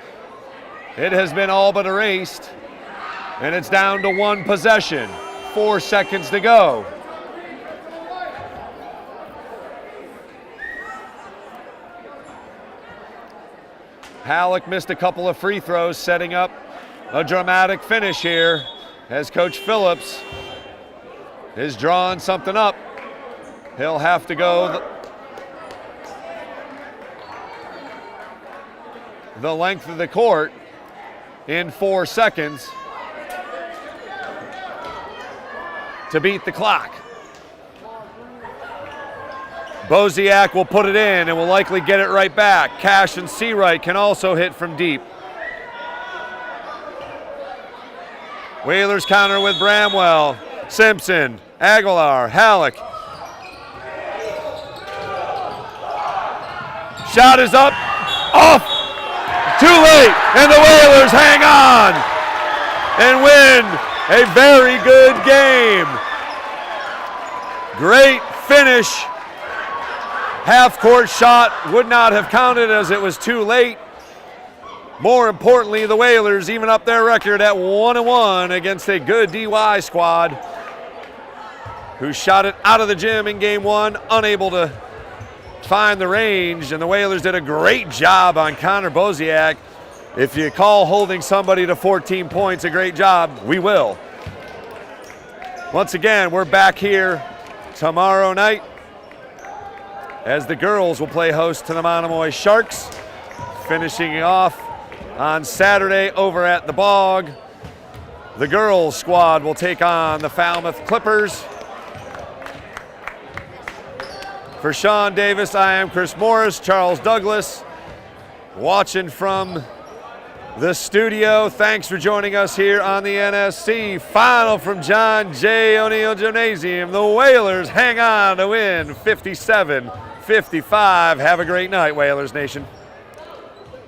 It has been all but erased, and it's down to one possession. 4 seconds to go. Halleck missed a couple of free throws, setting up a dramatic finish here as Coach Phillips is drawing something up. He'll have to go the length of the court in 4 seconds to beat the clock. Boziak will put it in and will likely get it right back. Cash and Seawright can also hit from deep. Whalers counter with Bramwell, Simpson, Aguilar, Halleck. Shot is up, off, too late, and the Whalers hang on and win a very good game. Great finish. Half-court shot would not have counted as it was too late. More importantly, the Whalers even up their record at 1-1 against a good DY squad who shot it out of the gym in game one, unable to find the range, and the Whalers did a great job on Connor Boziak. If you call holding somebody to 14 points a great job, we will. Once again, we're back here tomorrow night as the girls will play host to the Monomoy Sharks, finishing off on Saturday over at the Bog. The girls squad will take on the Falmouth Clippers. For Sean Davis, I am Chris Morris. Charles Douglas watching from the studio. Thanks for joining us here on the NSC. Final from John J. O'Neill Gymnasium. The Whalers hang on to win 57-55. Have a great night, Whalers Nation.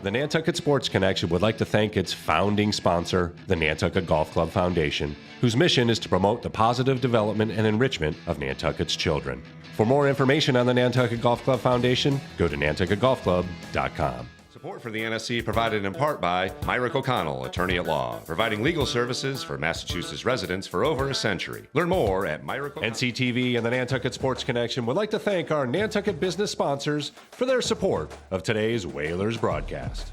The Nantucket Sports Connection would like to thank its founding sponsor, the Nantucket Golf Club Foundation, whose mission is to promote the positive development and enrichment of Nantucket's children. For more information on the Nantucket Golf Club Foundation, go to nantucketgolfclub.com. Support for the NSC provided in part by Myrick O'Connell, attorney at law, providing legal services for Massachusetts residents for over a century. Learn more at Myrick O'Connell. NCTV and the Nantucket Sports Connection would like to thank our Nantucket business sponsors for their support of today's Whalers broadcast.